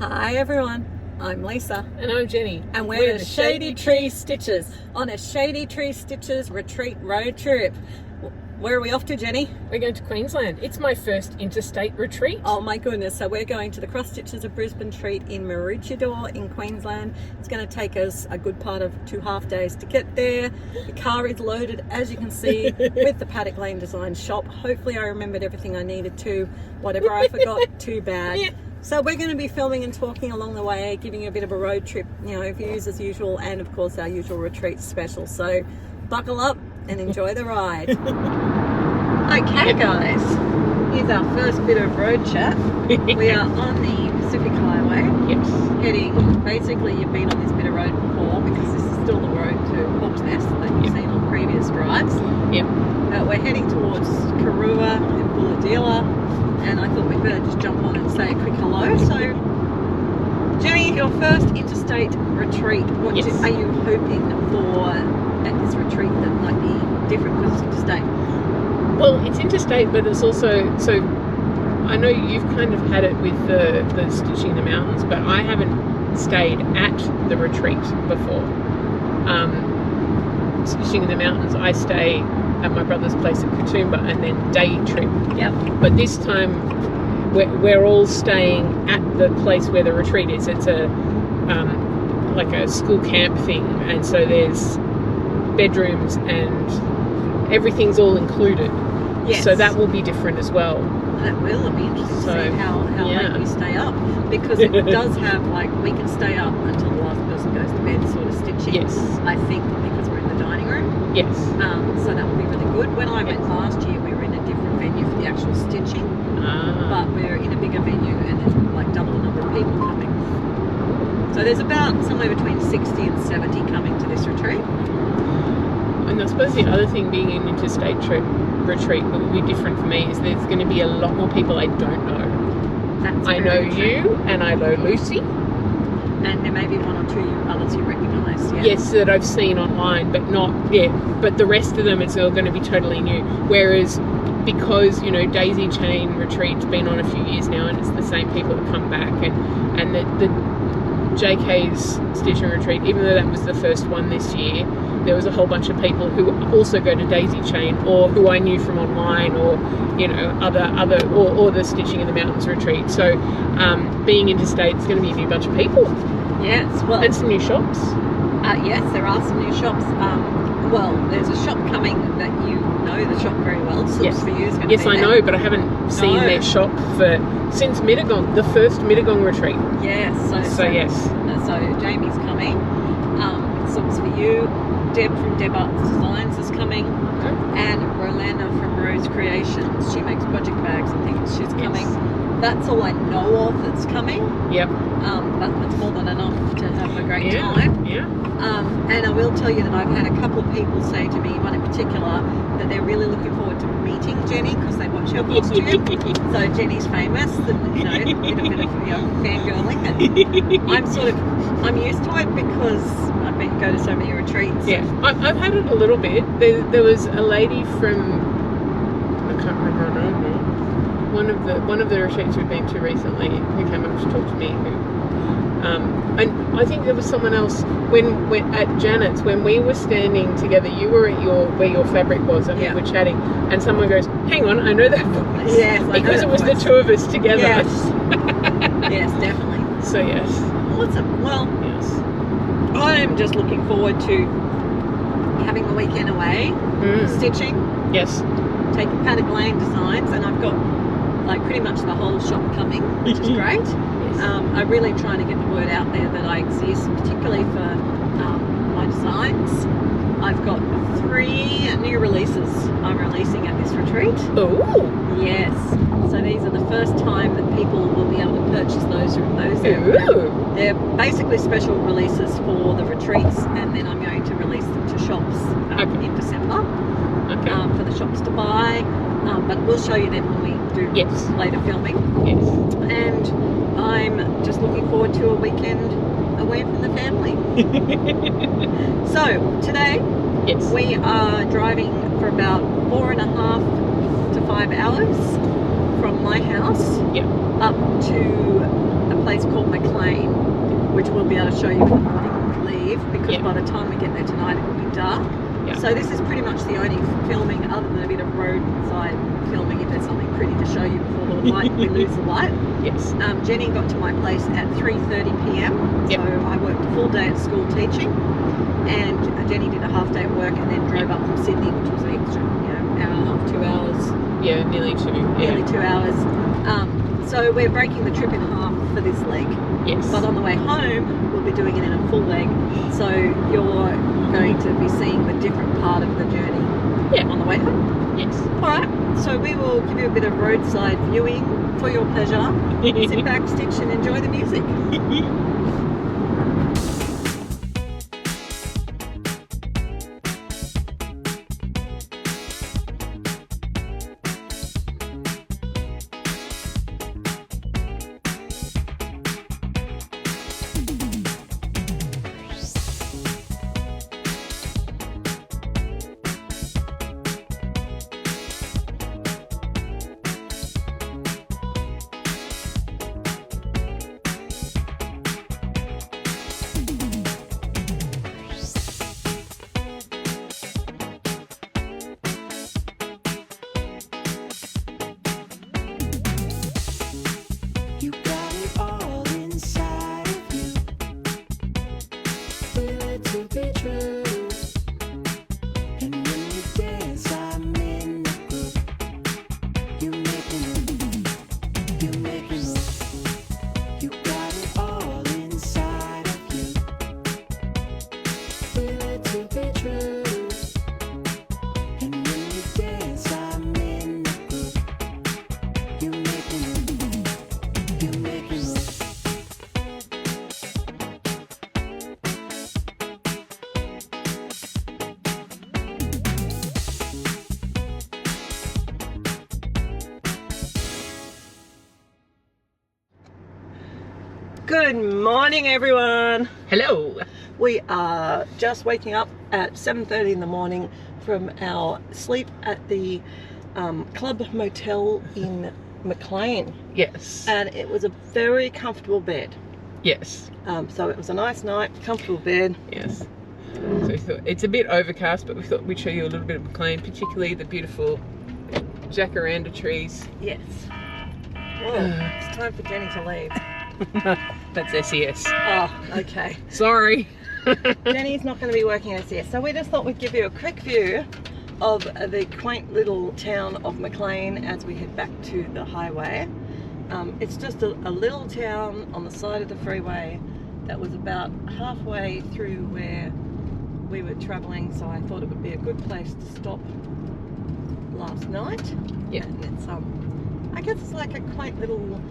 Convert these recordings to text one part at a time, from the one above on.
Hi everyone, I'm Lisa. And I'm Jenny. And we're the Shady Tree Stitchers on a Shady Tree Stitchers retreat road trip. Where are we off to, Jenny? We're going to Queensland. It's my first interstate retreat. Oh my goodness, so we're going to the Crosstitchers of Brisbane retreat in Maroochydore in Queensland. It's going to take us a good part of 2.5 days to get there. The car is loaded, as you can see, with the Paddock Lane Design shop. Hopefully I remembered everything I needed to. Whatever I forgot, too bad. Yeah. So we're going to be filming and talking along the way, giving you a bit of a road trip, views as usual, and of course our usual retreat special. So buckle up and enjoy the ride. Okay guys, here's our first bit of road chat. We are on the Pacific Highway. Yes. Heading, basically you've been on this bit of road before because this is still the road to Hawk's Nest that you've seen on previous drives. Yep. We're heading towards Karua and Bulahdelah, and I thought we'd better just jump on and say a quick hello. So, Jenny, your first interstate retreat, what Yes. are you hoping for at this retreat that might be different because it's interstate? Well, it's interstate, but it's also, so I know you've kind of had it with the Stitching in the Mountains, but I haven't stayed at the retreat before. Stitching in the Mountains, I stay at my brother's place at Katoomba and then day trip. Yep. But this time we're all staying at the place where the retreat is. It's a like a school camp thing, and so there's bedrooms and everything's all included. Yes. So that will be different as well. That will. It'll be interesting to see how yeah. late we stay up, because it does have, we can stay up until the last person goes to bed sort of stitching. Yes. I think because we're in the dining room. Yes. So that will be really good. When I went last year, we were in a different venue for the actual stitching, but we're in a bigger venue and there's double the number of people coming. So there's about somewhere between 60 and 70 coming to this retreat. And I suppose the other thing, being an interstate retreat that will be different for me, is there's going to be a lot more people I don't know. I know you and I know Lucy. And there may be one or two others you recognise. Yeah. Yes, that I've seen online, but but the rest of them, it's all going to be totally new. Whereas, because Daisy Chain Retreat's been on a few years now, and it's the same people that come back, and the JK's Stitching Retreat, even though that was the first one this year, there was a whole bunch of people who also go to Daisy Chain, or who I knew from online, or other or the Stitching in the Mountains retreat. So being interstate, it's going to be a new bunch of people. Yes, well, and some new shops. Yes, there are some new shops. Well, there's a shop coming that you know the shop very well. Yes, for you is going to yes, be I there. know, but I haven't seen their shop since Mittagong, the first Mittagong retreat. Yes, so yes. So Jamie's coming. With Socks for You. Deb from Deb Arts Designs is coming, and Rolanda from Rose Creations. She makes project bags and things. She's coming. That's all I know of that's coming. Yep. But it's more than enough to have a great time. Yeah. And I will tell you that I've had a couple of people say to me, one in particular, that they're really looking forward to meeting Jenny because they watch her Flosstube. So Jenny's famous, and a bit of fangirling, and I'm used to it because I've been go to so many retreats. Yeah, I've had it a little bit. There was a lady from, I can't remember her name now, one of the retreats we've been to recently, who came up to talk to me, and I think there was someone else when at Janet's, when we were standing together. You were at where your fabric was, and we were chatting, and someone goes, "Hang on, I know that voice." Yes, because it was the two of us together. Yes, yes, definitely. So yes. Awesome. Well, yes, I'm just looking forward to having the weekend away, stitching. Yes. Taking Paddock Lane Designs, and I've got pretty much the whole shop coming, which is great. I'm really trying to get the word out there that I exist, particularly for my designs. I've got 3 new releases I'm releasing at this retreat. Oh! Yes. So these are the first time that people will be able to purchase those. They're basically special releases for the retreats, and then I'm going to release them to shops in December. For the shops to buy, but we'll show you them when we do later filming. Yes. And I'm just looking forward to a weekend away from the family. So today we are driving for about 4.5 to 5 hours from my house up to place called McLean, which we'll be able to show you in the morning when we leave, because by the time we get there tonight it will be dark. So this is pretty much the only filming other than a bit of roadside filming, if there's something pretty to show you before the light, we lose the light. Yes. Jenny got to my place at 3:30 p.m. So I worked a full day at school teaching, and Jenny did a half day at work and then drove up from Sydney, which was an extra, hour and a half, 2 hours. Yeah, nearly 2. Nearly 2 hours. So we're breaking the trip in half for this leg. Yes. But on the way home, we'll be doing it in a full leg. So you're going to be seeing the different part of the journey on the way home. Yes. All right. So we will give you a bit of roadside viewing for your pleasure. Sit back, stitch, and enjoy the music. Good morning, everyone. Hello. We are just waking up at 7:30 in the morning from our sleep at the Club Motel in McLean. Yes. And it was a very comfortable bed. Yes. So it was a nice night, comfortable bed. Yes. So we thought it's a bit overcast, but we thought we'd show you a little bit of McLean, particularly the beautiful jacaranda trees. Yes. Well, it's time for Jenny to leave. That's SES. Oh, okay. Sorry. Jenny's not going to be working at SES, so we just thought we'd give you a quick view of the quaint little town of McLean as we head back to the highway. It's just a little town on the side of the freeway that was about halfway through where we were travelling, so I thought it would be a good place to stop last night. Yeah. And it's I guess it's like a quaint little,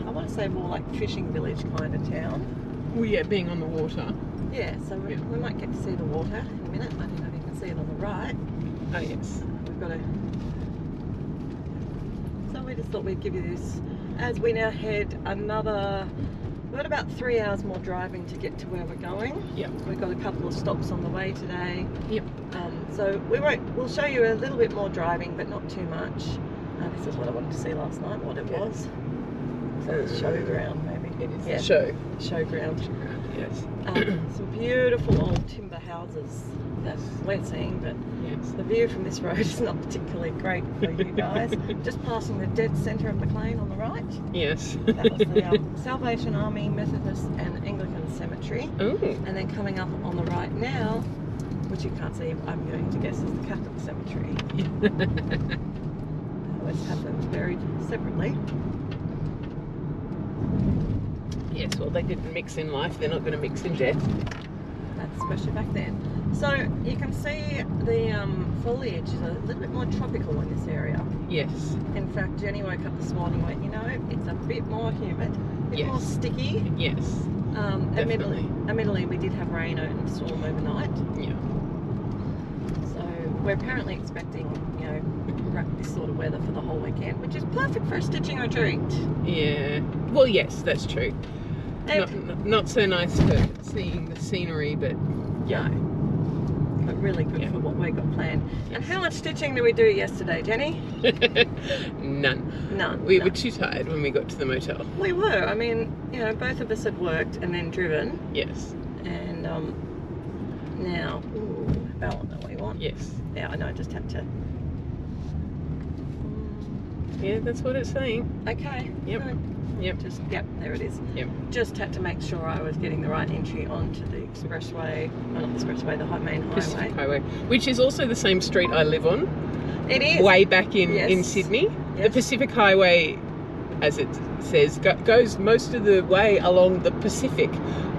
I want to say more like fishing village kind of town. Well, yeah, being on the water. Yeah, so we might get to see the water in a minute. I don't know if you can see it on the right. Oh, yes. We've got so we just thought we'd give you this as we now head we've got about 3 hours more driving to get to where we're going. Yep. We've got a couple of stops on the way today. Yep. So we'll show you a little bit more driving, but not too much. This is what I wanted to see last night, what it was. So it's showground, maybe. It is yeah. Showground. Yes. Some beautiful old timber houses that we're seeing, but yes, the view from this road is not particularly great for you guys. Just passing the dead centre of McLean on the right. Yes. That was the Salvation Army, Methodist and Anglican Cemetery. Ooh. And then coming up on the right now, which you can't see, I'm going to guess is the Catholic Cemetery. Always have them buried separately. Yes, well, they didn't mix in life, they're not going to mix in death. That's especially back then. So you can see the foliage is a little bit more tropical in this area. Yes. In fact, Jenny woke up this morning and went, you know, it's a bit more humid, a bit more sticky. Yes. Admittedly, we did have rain and storm overnight. Yeah. So we're apparently expecting, you know, this sort of weather for the whole weekend, which is perfect for a stitching retreat. Yeah. Well, yes, that's true. Not so nice for seeing the scenery, but yeah. but really good for what we got planned. Yes. And how much stitching did we do yesterday, Jenny? None. We were too tired when we got to the motel. We were. I mean, you know, both of us had worked and then driven. Yes. And now, ballot that we want. Yes. Yeah, I know. I just had to. Yeah, that's what it's saying. Okay. Yep. Good. Yep. Yep, there it is. Yep. Just had to make sure I was getting the right entry onto the expressway, well, not the expressway, the main Pacific highway. Which is also the same street I live on. It is. Way back in Sydney. Yes. The Pacific Highway, as it says, goes most of the way along the Pacific,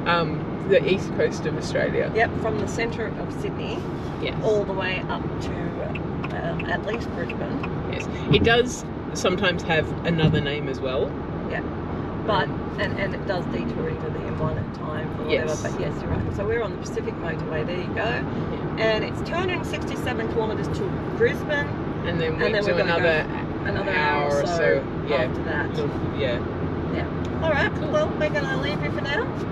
the east coast of Australia. Yep, from the centre of Sydney, yes, all the way up to at least Brisbane. Yes, it does sometimes have another name as well. Yeah, but and it does detour into the M1 at times or whatever. Yes. But yes, you're right. So we're on the Pacific Motorway. There you go. Yeah. And it's 267 kilometres to Brisbane. And then we do another hour or so. Yeah. After that. Yeah. Yeah. All right. Cool. Well, we're going to leave you for now.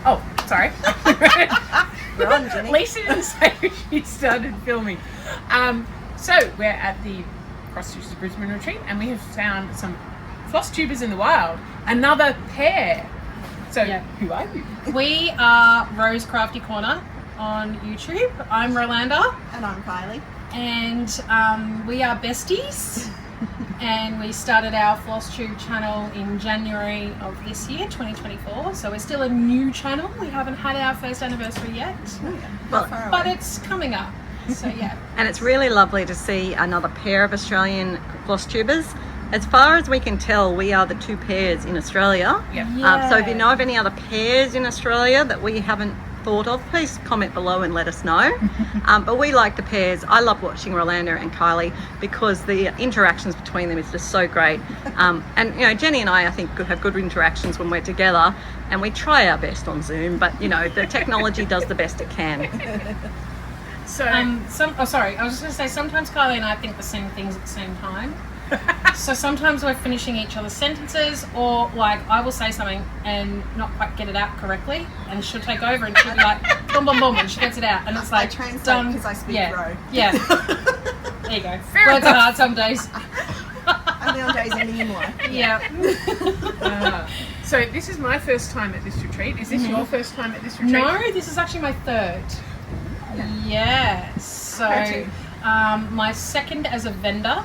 Oh, sorry. Run, Jenny. Lisa didn't say she started filming. So we're at the Crosstitchers Brisbane retreat, and we have found some Flosstubers in the wild. Another pair. So who are you? We are Rose Crafty Corner on YouTube. I'm Rolanda. And I'm Kylie. And we are besties. And we started our Flosstube channel in January of this year, 2024. So we're still a new channel. We haven't had our first anniversary yet. But it's coming up. So yeah. And it's really lovely to see another pair of Australian Flosstubers. As far as we can tell, we are the two pairs in Australia. Yeah. So if you know of any other pairs in Australia that we haven't thought of, please comment below and let us know. But we like the pairs. I love watching Rolanda and Kylie because the interactions between them is just so great. And you know, Jenny and I think have good interactions when we're together, and we try our best on Zoom, but you know, the technology does the best it can. So I was just going to say, sometimes Kylie and I think the same things at the same time. So sometimes we're finishing each other's sentences, or like I will say something and not quite get it out correctly, and she'll take over and she'll be like boom boom boom, and she gets it out, and it's like I translate done. because I speak Yeah. Ro. Yeah. There you go. Words are hard some days. Only on days ending in Y. Yeah. So this is my first time at this retreat. Is this your first time at this retreat? No, this is actually my third. Yeah. So my second as a vendor,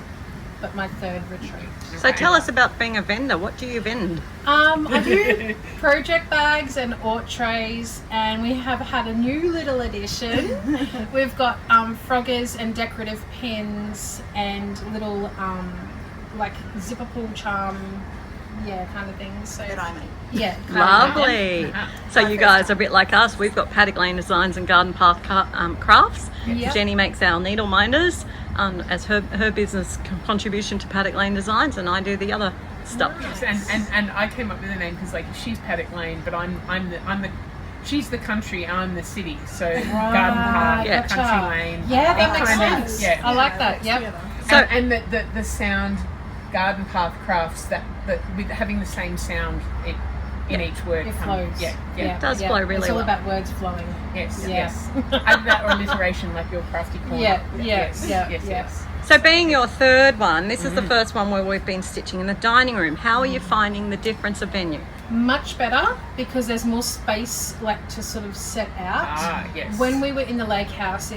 but my third retreat. So tell us about being a vendor. What do you vend? I do project bags and Ort trays, and we have had a new little addition. We've got froggers and decorative pins and little like zipper pull charm kind of things. So That I make. yeah, kind of, Lovely. Yeah. So you guys are a bit like us. We've got Paddock Lane Designs and Garden Path Crafts. Yep. Jenny makes our needle minders as her business contribution to Paddock Lane Designs, and I do the other stuff. And I came up with the name because like she's Paddock Lane, but I'm the she's the country, I'm the city. So Garden Path, Yeah. Country Lane. Yeah, that makes kind of- sense. yeah. I like that. Yep. So- and the sound Garden Path Crafts that with having the same sound in each word. It flows. Yeah. It does flow really It's all well. about words flowing. Yes. Yeah. Yes. Either that or alliteration, like your crafty corner. Yes. So being your third one, this is the first one where we've been stitching in the dining room. How are you finding the difference of venue? Much better because there's more space like to sort of set out. Yes. When we were in the lake house,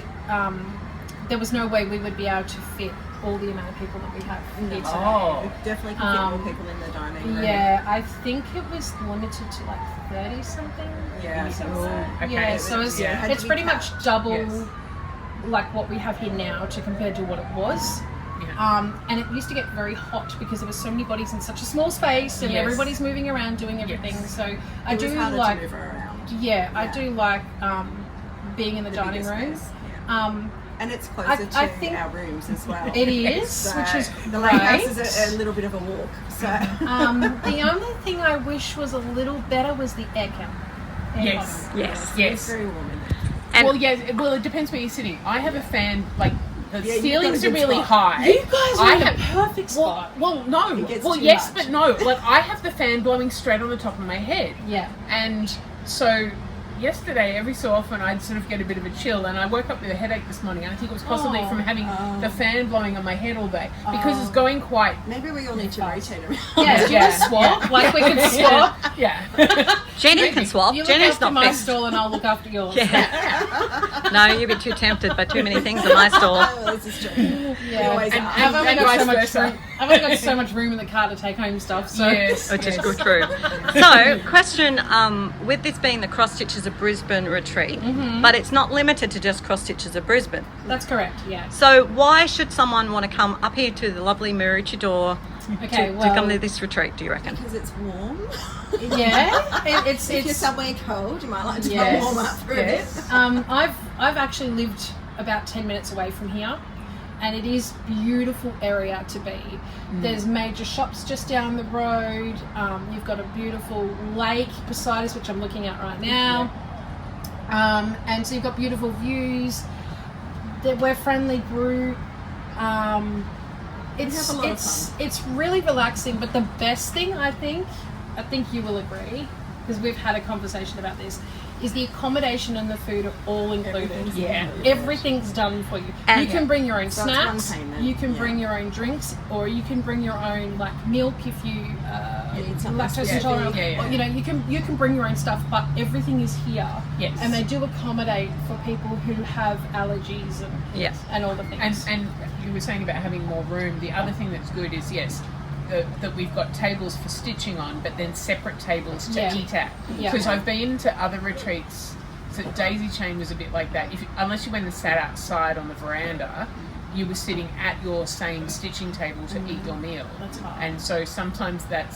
there was no way we would be able to fit all the amount of people that we have here today. Oh. Definitely can fit more people in the dining room. Yeah, I think it was limited to like 30 something. Yeah, I think so. Okay. Yeah, so it's, Yeah, it had it's to be pretty cut. much double Yes. like what we have here now to compared to what it was. Yeah. And it used to get very hot because there was so many bodies in such a small space and Yes. everybody's moving around doing everything. Yes. So I It was do harder like to move her around. yeah, I Yeah. do like being in the dining bigger room. space, yeah. And it's closer to I think our rooms as well. It is, So which is the lake house great. is a little bit of a walk. So The only thing I wish was a little better was the air count. Yes. Yes. it's Yes. very warm in there. And Well, it depends where you're sitting. I have a fan, like, the Yeah, you've ceilings got are a good really spot. high. You guys are I in have a perfect spot. Well, no. It gets Well, too yes, much. but no. Like, I have the fan blowing straight on the top of my head. Yeah. And so yesterday, every so often, I'd sort of get a bit of a chill, and I woke up with a headache this morning, and I think it was possibly from having the fan blowing on my head all day because it's going quite. Maybe we all need to rotate around. Yeah, do you want to swap? Like we could swap. Yeah. Jenny can swap. You look Jenny's after not my fixed. stall and I'll look after yours. Yeah. No, you'd be too tempted by too many things in my store. Oh, this is true. Yeah. always And are. I've only and got so vice much versa. room. I've only got so much room in the car to take home stuff. So Yes. Which is yes. good, true. So, question, with this being the Crosstitchers of Brisbane retreat, but it's not limited to just Crosstitchers of Brisbane. that's correct. Yeah. So why should someone want to come up here to the lovely Maroochydore Okay. to come to this retreat, do you reckon? Because it's warm. Yeah. It's If you're somewhere cold, you might like to Yes. warm up for Yes. a bit. I've actually lived about 10 minutes away from here, and it is beautiful area to be. There's major shops just down the road. You've got a beautiful lake beside us, which I'm looking at right now. And so you've got beautiful views. We're friendly group. It's have a lot of fun. it's really relaxing. But the best thing I think you will agree, because we've had a conversation about this, is the accommodation and the food are all included. Everything's Yeah. included. Everything's done for you. And- You can bring your own So it's one snacks. payment, You can yeah. bring your own drinks, or you can bring your own like milk if you need something lactose specific. intolerant. Yeah. Or, you know, you can bring your own stuff, but everything is here. Yes. And they do accommodate for people who have allergies Yeah. and all the things. And you were saying about having more room. The other thing that's good is that we've got tables for stitching on, but then separate tables to Yeah. eat at. Yeah. Because I've been to other retreats. So Daisy Chain was a bit like that. Unless you went and sat outside on the veranda, you were sitting at your same stitching table to eat your meal. That's hard. And so sometimes that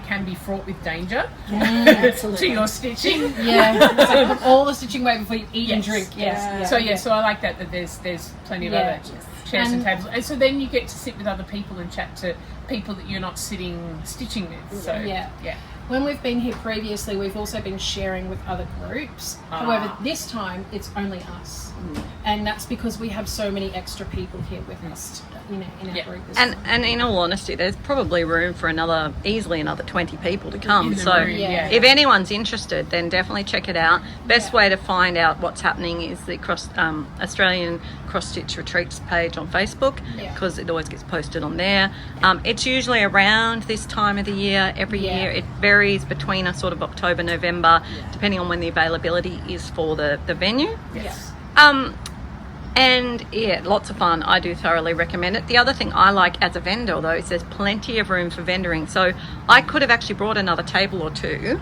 can be fraught with danger Absolutely. to your stitching. Yeah, it's like put all the stitching away before you eat and Yes. drink. Yes. Yeah. So I like that there's plenty of Yeah. other chairs and And- tables, and so then you get to sit with other people and chat to people that you're not stitching with. So Yeah. When we've been here previously, we've also been sharing with other groups. However, this time it's only us, and that's because we have so many extra people here with us, in our Yeah. group. As And well. and in all honesty, there's probably room for easily another 20 people to come. In the So room, yeah. if anyone's interested, then definitely check it out. Best way to find out what's happening is the Australian Cross Stitch Retreats page on Facebook, Yeah. because it always gets posted on there. It's usually around this time of the year every Yeah. year. It varies between a sort of October, November, depending on when the availability is for the venue. Yes. And yeah, lots of fun. I do thoroughly recommend it. The other thing I like as a vendor, though, is there's plenty of room for vendoring. So I could have actually brought another table or two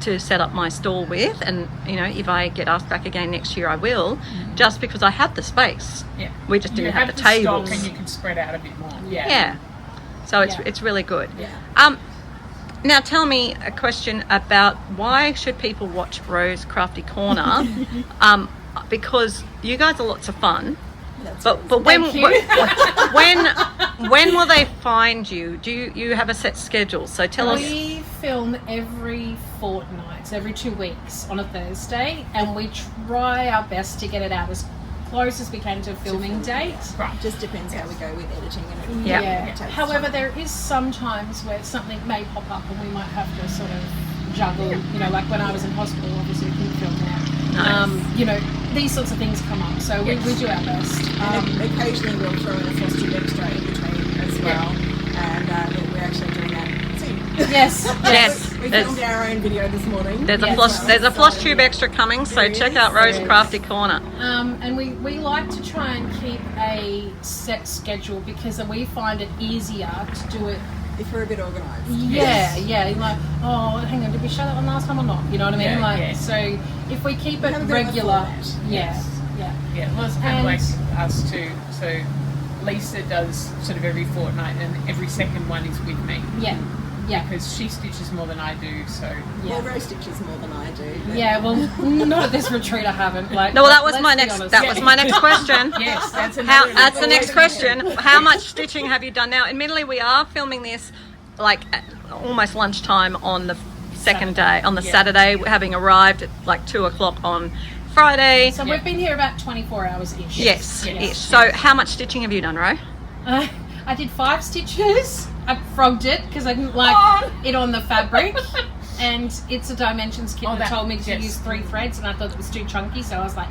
to set up my stall with, and you know, if I get asked back again next year, I will, just because I had the space. Yeah. We just You didn't have the stock tables. and you can spread out a bit more. Yeah. So it's Yeah. it's really good. Yeah. Now tell me a question about why should people watch Rose Crafty Corner? Because you guys are lots of fun. But when will they find you? Do you have a set schedule? So tell us. We film every fortnight, so every 2 weeks on a Thursday, and we try our best to get it out as close as we can to a filming date. Right. Just depends how we go with editing and everything. Yeah. Yeah. It takes However, time. there is some times where something may pop up and we might have to sort of juggle. You know, like when I was in hospital, obviously we couldn't film there. Nice. You know, these sorts of things come up, so we do our best. And occasionally we'll throw in a Flosstube extra in between as well. And we're actually doing that soon. Yes. Yes. We filmed our own video this morning. There's a Yes. floss tube extra coming, so check out Rose Crafty Corner. And we like to try and keep a set schedule because then we find it easier to do it. If we're a bit organised. Yeah. You're like, oh, hang on, did we show that one last time or not? You know what I mean? Yeah, like, yeah. so if we keep it have a bit of a regular, format. yeah. Yeah, well, it's kind of like us too. So Lisa does sort of every fortnight, and every second one is with me Yeah. because she stitches more than I do. So Well, Rose stitches more than I do. But Yeah, well, not at this retreat. I haven't. Like, No, well, that was let's my be next. honest. That was my next question. yes, that's another. That's the next question. How much stitching have you done now? Admittedly, we are filming this like at almost lunchtime on the second day, on the Saturday, having arrived at like 2:00 on Friday. So we've been here about 24 hours ish. Yes, ish. So how much stitching have you done, Ro? I did 5 stitches. I frogged it because I didn't like it on the fabric. And it's a dimensions kit that told me to use 3 threads, and I thought it was too chunky, so I was like,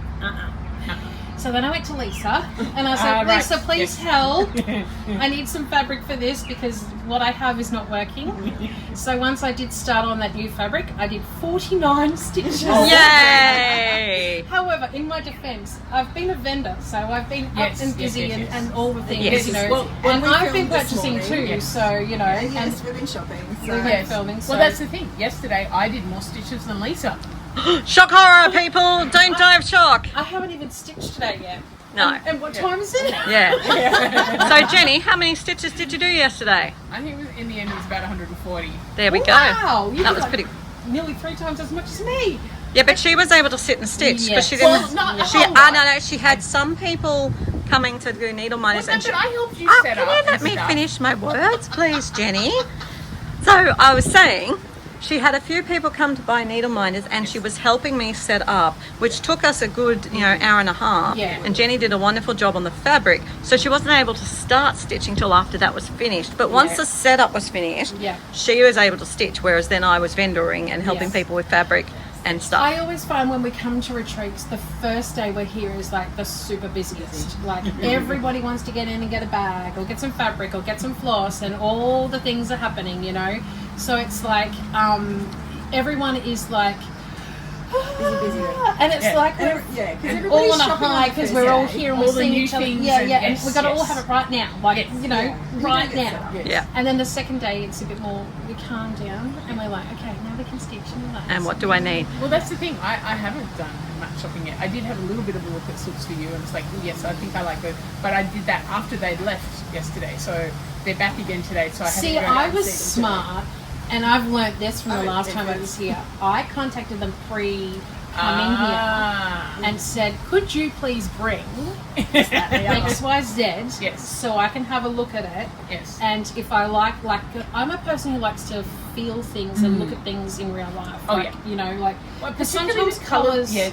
So then I went to Lisa, and I said, Lisa, please help. I need some fabric for this because what I have is not working. So once I did start on that new fabric, I did 49 stitches. Yay! However, in my defence, I've been a vendor, so I've been up and busy and all the things, Yes. you know. Well, and we I've been filmed this purchasing morning. too, Yes. so, you know. yes, And we've been shopping. So we went filming, so. Well, that's the thing. Yesterday, I did more stitches than Lisa. Shock horror, people! Don't dive shock. I haven't even stitched today yet. No. And what time is it? Yeah. So Jenny, how many stitches did you do yesterday? I think it was, in the end, it was about 140. There we go. Wow, you That did was like pretty. nearly 3 times as much as me. Yeah, but she was able to sit and stitch because she Yes. didn't. Well, not she a whole lot. no, she had some people coming to do needle minders, Well, and no, she, but I helped you set can up you let and me stuff. finish my words, please, Jenny? So I was saying, she had a few people come to buy needle minders, and she was helping me set up, which took us a good, hour and a half. Yeah. And Jenny did a wonderful job on the fabric, so she wasn't able to start stitching till after that was finished. But once the setup was finished, she was able to stitch, whereas then I was vendoring and helping Yes. people with fabric and stuff. I always find when we come to retreats, the first day we're here is like the super busiest. Like everybody wants to get in and get a bag or get some fabric or get some floss, and all the things are happening, you know. So it's like everyone is like busy. and it's like we're because all on a high because we're all here and we're All the seeing new each other. things Yeah, and yeah, and yes, we got to all yes. have it right now, like you know, Yeah. right We don't get now. set up. Yeah. And then the second day, it's a bit more. We calm down and we're like, okay, now we can stitch and relax. And what do I need? Well, that's the thing. I haven't done much shopping yet. I did have a little bit of a look at Silks for You, and it's like, oh, yes, I think I like those. But I did that after they'd left yesterday, so they're back again today. So I haven't See, gone out I and was seen them smart, and I've learnt this from the Oh, last time I was here. I contacted them pre-coming Ah. here and said, could you please bring XYZ Yes. so I can have a look at it? Yes. And if I like, I'm a person who likes to feel things and look at things in real life. Oh, like, yeah. You know, like, Well, because particularly sometimes with colours, colours... yeah,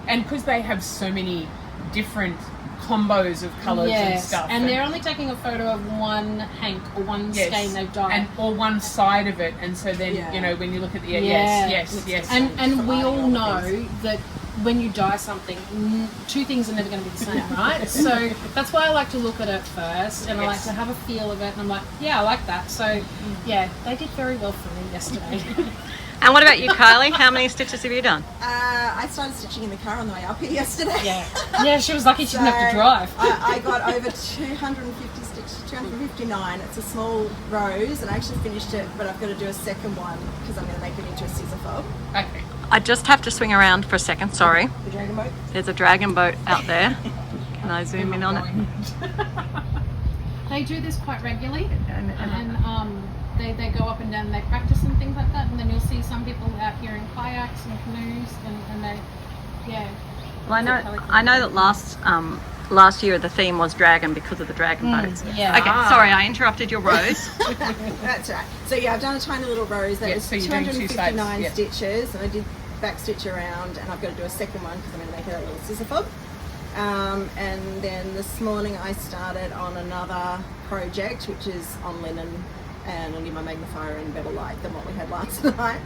and because they have so many different combos of colours and Yes, stuff, and they're only taking a photo of one hank or one yes, skein they've dyed. or one side of it, and so then Yeah. when you look at the Yeah. yes, And we all know that when you dye something, 2 things are never going to be the same, right? So that's why I like to look at it first, and I like Yes. to have a feel of it, and I'm like, yeah, I like that. So yeah, they did very well for me yesterday. And what about you, Kylie? How many stitches have you done? I started stitching in the car on the way up here yesterday. Yeah, she was lucky she didn't have to drive. I got over 250 stitches, 259. It's a small rose, and I actually finished it, but I've got to do a second one because I'm going to make it into a scissor fob. Okay. I just have to swing around for a second, sorry. The dragon boat. There's a dragon boat out there. Can I zoom in on it? They do this quite regularly, and they go up and down, they practice and things like that, and then you'll see some people out here in kayaks and canoes, and they, yeah. Well, I know that last year the theme was dragon because of the dragon boats. Yeah. Okay, sorry, I interrupted your rose. That's right. So yeah, I've done a tiny little rose that is so you're doing 259 stitches, and I did back stitch around, and I've got to do a second one because I'm going to make it a little scissor fob. And then this morning I started on another project, which is on linen, and I need my magnifier in better light than what we had last night.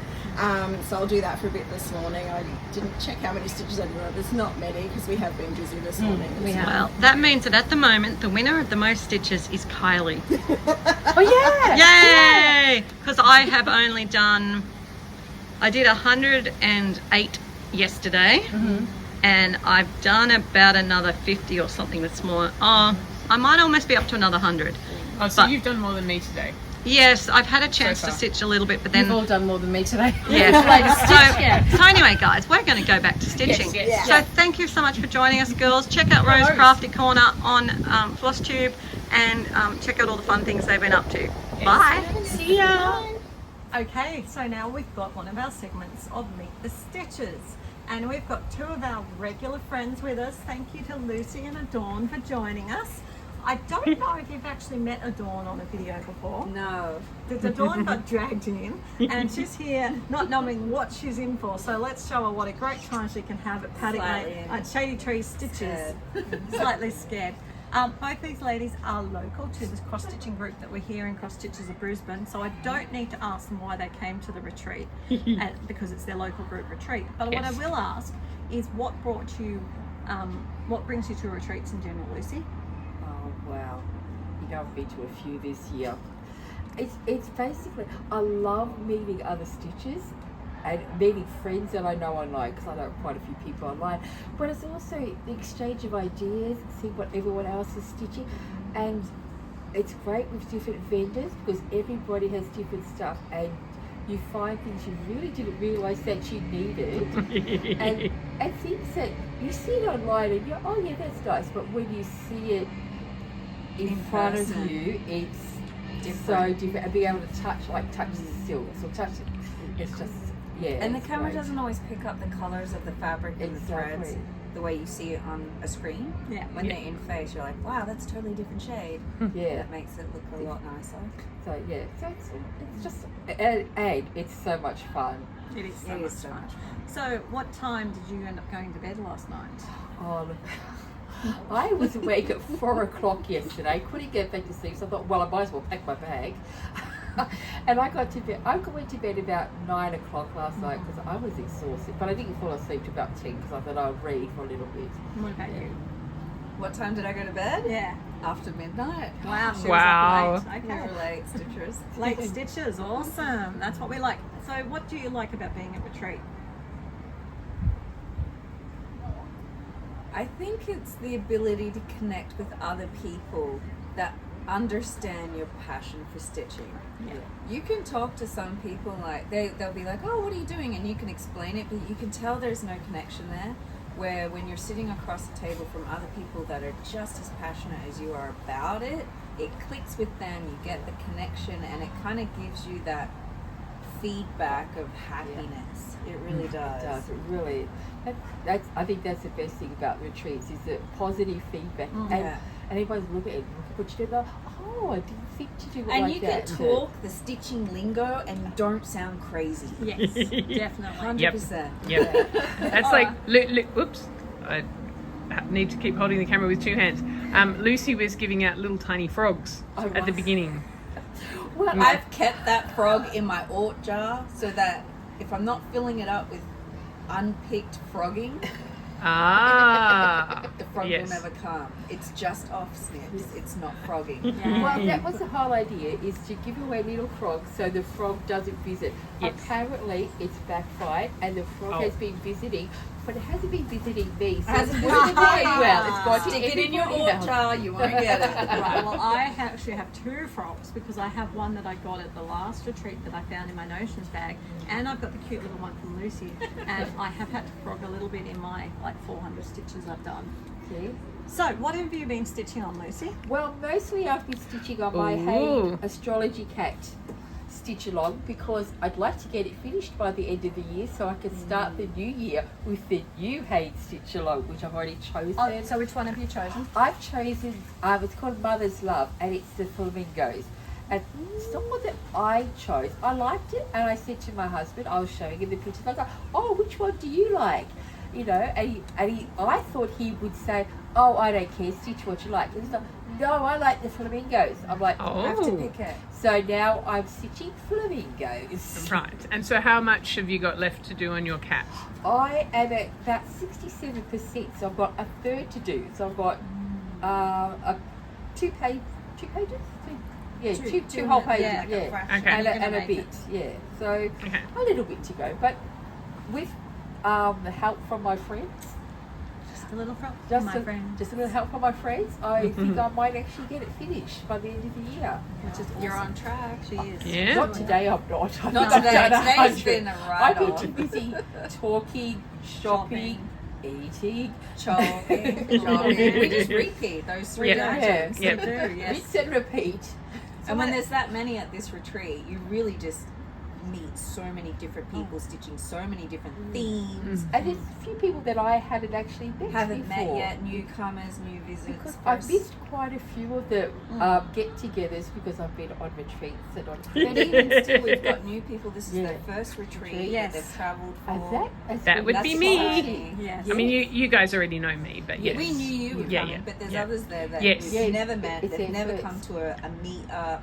So I'll do that for a bit this morning. I didn't check how many stitches I did. There's not many because we have been busy this morning. Well, that means that at the moment the winner of the most stitches is Kylie. Oh yeah! Yay! Because I have only done, I did 108 yesterday, and I've done about another 50 or something that's more. Oh, I might almost be up to another 100. Oh, so But- you've done more than me today. Yes, I've had a chance to far. stitch a little bit, but then You've all done more than me today. yeah. So anyway, guys, we're going to go back to stitching. Yes. So thank you so much for joining us, girls. Check out Rose Crafty Corner on Flosstube, and check out all the fun things they've been up to. Bye. See ya! Okay, so now we've got one of our segments of Meet the Stitchers, and we've got two of our regular friends with us. Thank you to Lucy and Adorn for joining us. I don't know if you've actually met Adorn on a video before. No. Adorn got dragged in, and she's here not knowing what she's in for. So let's show her what a great time she can have at Paddock Slightly Lane at Shady Tree Stitches. Slightly scared. Both these ladies are local to this cross-stitching group that we're here in Crosstitchers of Brisbane, so I don't need to ask them why they came to the retreat because it's their local group retreat. But what I will ask is what brings you to retreats in general, Lucy? Oh wow. You know, I've been to a few this year. It's basically, I love meeting other stitchers and meeting friends that I know online, because I know quite a few people online, but it's also the exchange of ideas, seeing what everyone else is stitching, and it's great with different vendors because everybody has different stuff, and you find things you really didn't realise that you needed, and things that you see it online and you're, oh yeah, that's nice, but when you see it in front of you, it's so different, and being able to touch the silk, so touch it, it's just, yeah. And the it's camera great. doesn't always pick up the colours of the fabric and the threads the way you see it on a screen. Yeah. When they're in face, you're like, wow, that's a totally different shade. Yeah. That makes it look a lot nicer. So yeah, so it's just, and it's so much fun. It is so It much is so fun. much fun. So what time did you end up going to bed last night? Oh, look. I was awake at 4 o'clock yesterday. Couldn't get back to sleep, so I thought, well, I might as well pack my bag. And I got to bed. I went to bed about 9 o'clock last night because I was exhausted. But I didn't fall asleep till about 10 because I thought I'd read for a little bit. What about you? What time did I go to bed? Yeah. After midnight. Wow. She Wow. was up late. We Okay. were late stitchers. Late stitches, awesome. That's what we like. So what do you like about being at retreat? I think it's the ability to connect with other people that understand your passion for stitching. Yeah. You can talk to some people, like they'll be like, oh, what are you doing? And you can explain it, but you can tell there's no connection there. Where when you're sitting across the table from other people that are just as passionate as you are about it, it clicks with them, you get the connection, and it kind of gives you that feedback of happiness. It really does. It does. It really. I think that's the best thing about retreats is the positive feedback, and everybody's looking at it, what you do, like, oh, I didn't think to do it And like you that. can talk the stitching lingo and you don't sound crazy. Yes, definitely. 100%. Yep. That's like, whoops, I need to keep holding the camera with two hands. Lucy was giving out little tiny frogs at the beginning. Well, I've kept that frog in my Ort jar so that if I'm not filling it up with unpicked frogging, the frog will never come. It's just off snips. It's not frogging. Well, that was the whole idea, is to give away little frogs so the frog doesn't visit. Yes. Apparently, it's backfired and the frog has been visiting, but it hasn't been visiting me, so Hasn't it's been working very visiting. well. It's got to Stick it in your everybody Ort else. jar, you won't get it. Right, well, I actually have two frogs because I have one that I got at the last retreat that I found in my notions bag, and I've got the cute little one from Lucy, and I have had to frog a little bit in my 400 stitches I've done. See? So what have you been stitching on, Lucy? Well, mostly I've been stitching on my Ooh. Hey Astrology Cat stitch along because I'd like to get it finished by the end of the year so I can start the new year with the new Hayes stitch along, which I've already chosen. Oh, so which one have you chosen? I've chosen, it's called Mother's Love, and it's the flamingos. And it's not one that I chose. I liked it, and I said to my husband, I was showing him the pictures, I go, oh, which one do you like? You know, I thought he would say, oh, I don't care, stitch what you like. And he's like, no, I like the flamingos. I'm like, Oh. I have to pick it. So now I'm stitching flamingos. Right. And so how much have you got left to do on your cat? I am at about 67%, so I've got a third to do. So I've got two pages? Two whole pages, yeah. Okay. And a bit, yeah. So a little bit to go. But with the help from my friends, Just a little from just my friend. just a little help from my friends, I think I might actually get it finished by the end of the year. Which is You're awesome. on track. She is. Yeah. Not today, I'm not. I've Not done today. 100. Today's been a I've been ride-on. too busy talking, shopping, eating. Chopping. We just repeat those three Yeah. items. Yeah. We do, yes. Rinse and repeat. And when there's that many at this retreat, you really just meet so many different people stitching so many different themes. And there's a few people that I haven't actually met Haven't met before. yet, newcomers, new visits. Because I've first- missed quite a few of the get-togethers because I've been on retreats and on But even still, we've got new people. This is Yeah. their first retreat. Yes. They've travelled for. That would That's be me. exciting. Yes. I mean, you guys already know me, but yes. We knew you were Yeah, coming, yeah. but there's Yeah. others there that Yes. we've Yes. never met. It's They've their never first. come to a meet-up.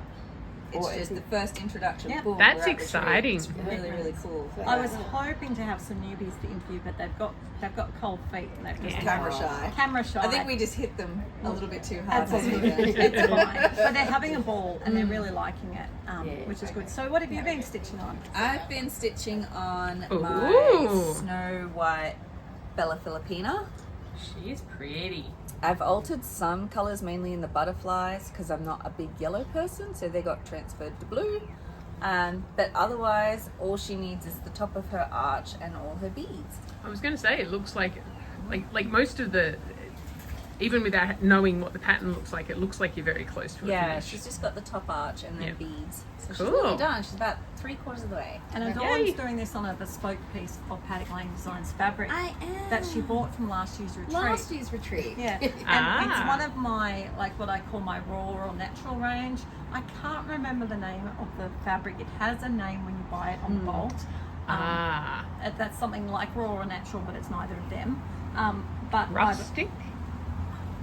It's Or just a- the first introduction. Yeah. Boom, That's we're at retreat. exciting. It's really, really cool. I was hoping to have some newbies to interview, but they've got cold feet and they've just Yeah. Camera shy. camera shy. I think we just hit them a little bit too hard. Absolutely, it's fine. But they're having a ball and they're really liking it, Yeah. which is good. So, what have you been stitching on? I've been stitching on Ooh. my Snow White Bella Filipina. She is pretty. I've altered some colours, mainly in the butterflies, because I'm not a big yellow person, so they got transferred to blue. But otherwise, all she needs is the top of her arch and all her beads. I was going to say, it looks like most of the, even without knowing what the pattern looks like, it looks like you're very close to a Yeah, finish. she's just got the top arch and then Yeah. beads. So she's Cool. really done. She's about 3/4 of the way. And Yay. Dawn's doing this on a bespoke piece of Paddock Lane Designs fabric I am. that she bought from last year's retreat. Last year's retreat. Yeah, and Ah. it's one of my, like what I call my raw or natural range. I can't remember the name of the fabric. It has a name when you buy it on Bolt. That's something like raw or natural, but it's neither of them. But Rustic?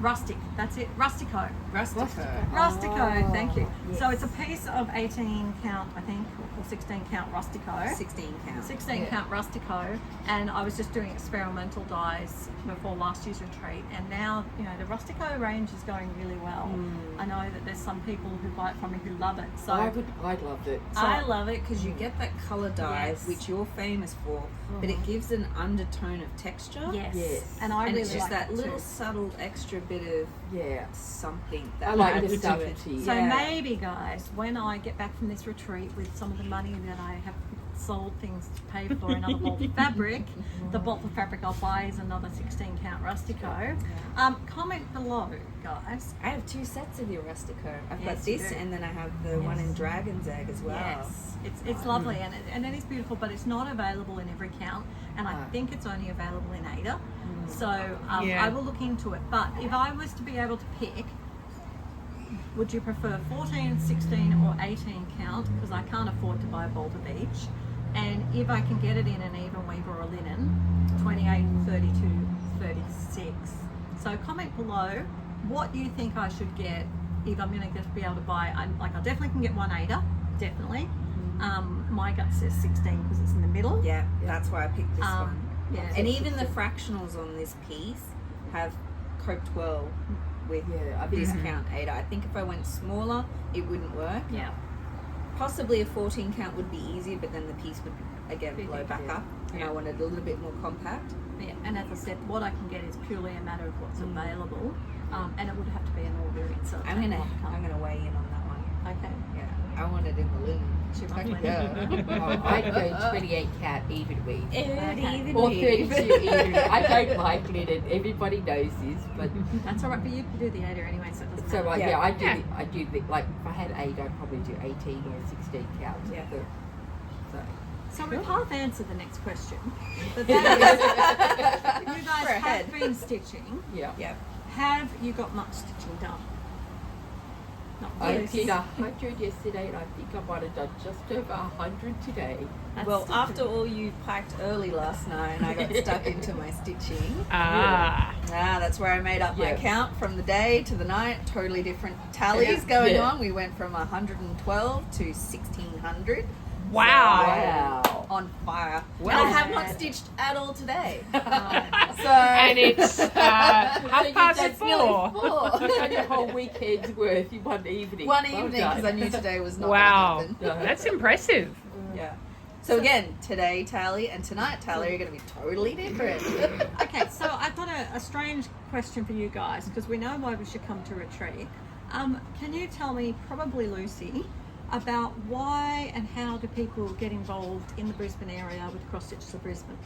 rustic, that's it, rustico. Rustico. Rustico, thank you. yes. So it's a piece of 18 count, I think, or 16 count rustico. 16 count. 16 count rustico, and I was just doing experimental dyes before last year's retreat, and now the rustico range is going really well. I know that there's some people who buy it from me who love it. So I'd love it. I love it because you get that colour dye, Yes. which you're famous for, but it gives an undertone of texture. yes, Yes. and I And really it's just like that it little too. subtle extra bit of Yeah. something that I like adds the to subtlety. it. So Yeah. maybe, guys, when I get back from this retreat with some of the money that I have sold things to pay for another bolt of fabric, the bolt of fabric I'll buy is another 16 count rustico. Comment below, guys. I have 2 sets of your rustico. I've Yes, got you this, do. and then I have the one in Dragon's Egg as well. Yes, it's lovely and it is beautiful, but it's not available in every count, and I think it's only available in Ada. So Yeah. I will look into it. But if I was to be able to pick, would you prefer 14, 16, or 18 count? Because I can't afford to buy a bolt of each. And if I can get it in an even weave or a linen, 28, 32, 36. So comment below what you think I should get if I'm going to just be able to buy. I definitely can get one Ada, definitely. My gut says 16 because it's in the middle. Yeah, that's why I picked this one. Yeah. And even the fractionals on this piece have coped well with Yeah, this count Ada. I think if I went smaller, it wouldn't work. Yeah. Possibly a 14 count would be easier, but then the piece would again Be blow big, back yeah. up, and Yeah. I wanted a little bit more compact. Yeah, and as I said, what I can get is purely a matter of what's available, and it would have to be an all variant. So I'm gonna weigh in on that one. Okay. Yeah. I want it in the loom. Yeah. Oh, I'd go 28 count even weave. Even Or weave. 32 even weave. I don't like linen. Everybody knows this, but That's all right, but you can do the 8 anyway, so it doesn't so matter. yeah, I do the, like if I had 8, I'd probably do 18 or 16 counts. Yeah. So we've half answered the next question. But that is, you guys We're have ahead. been stitching. Yeah. Yeah. Have you got much stitching done? Not I really. did 100 yesterday, and I think I might have done just over 100 today. That's Well, still after all you packed early last night and I got stuck into my stitching. That's where I made up my Yeah. count from the day to the night. Totally different tallies going Yeah. on. We went from 112 to 1600. Wow. On fire. Well and I have not said. stitched at all today. So And it's half past That's 4. You've done your whole weekend's worth in one evening. one Well evening done. because I knew today was not Wow, going to happen. that's impressive. Yeah. So again, today tally and tonight tally are going to be totally different. Okay, so I've got a strange question for you guys because we know why we should come to retreat. Can you tell me, probably Lucy, about why and how do people get involved in the Brisbane area with Crosstitchers of Brisbane?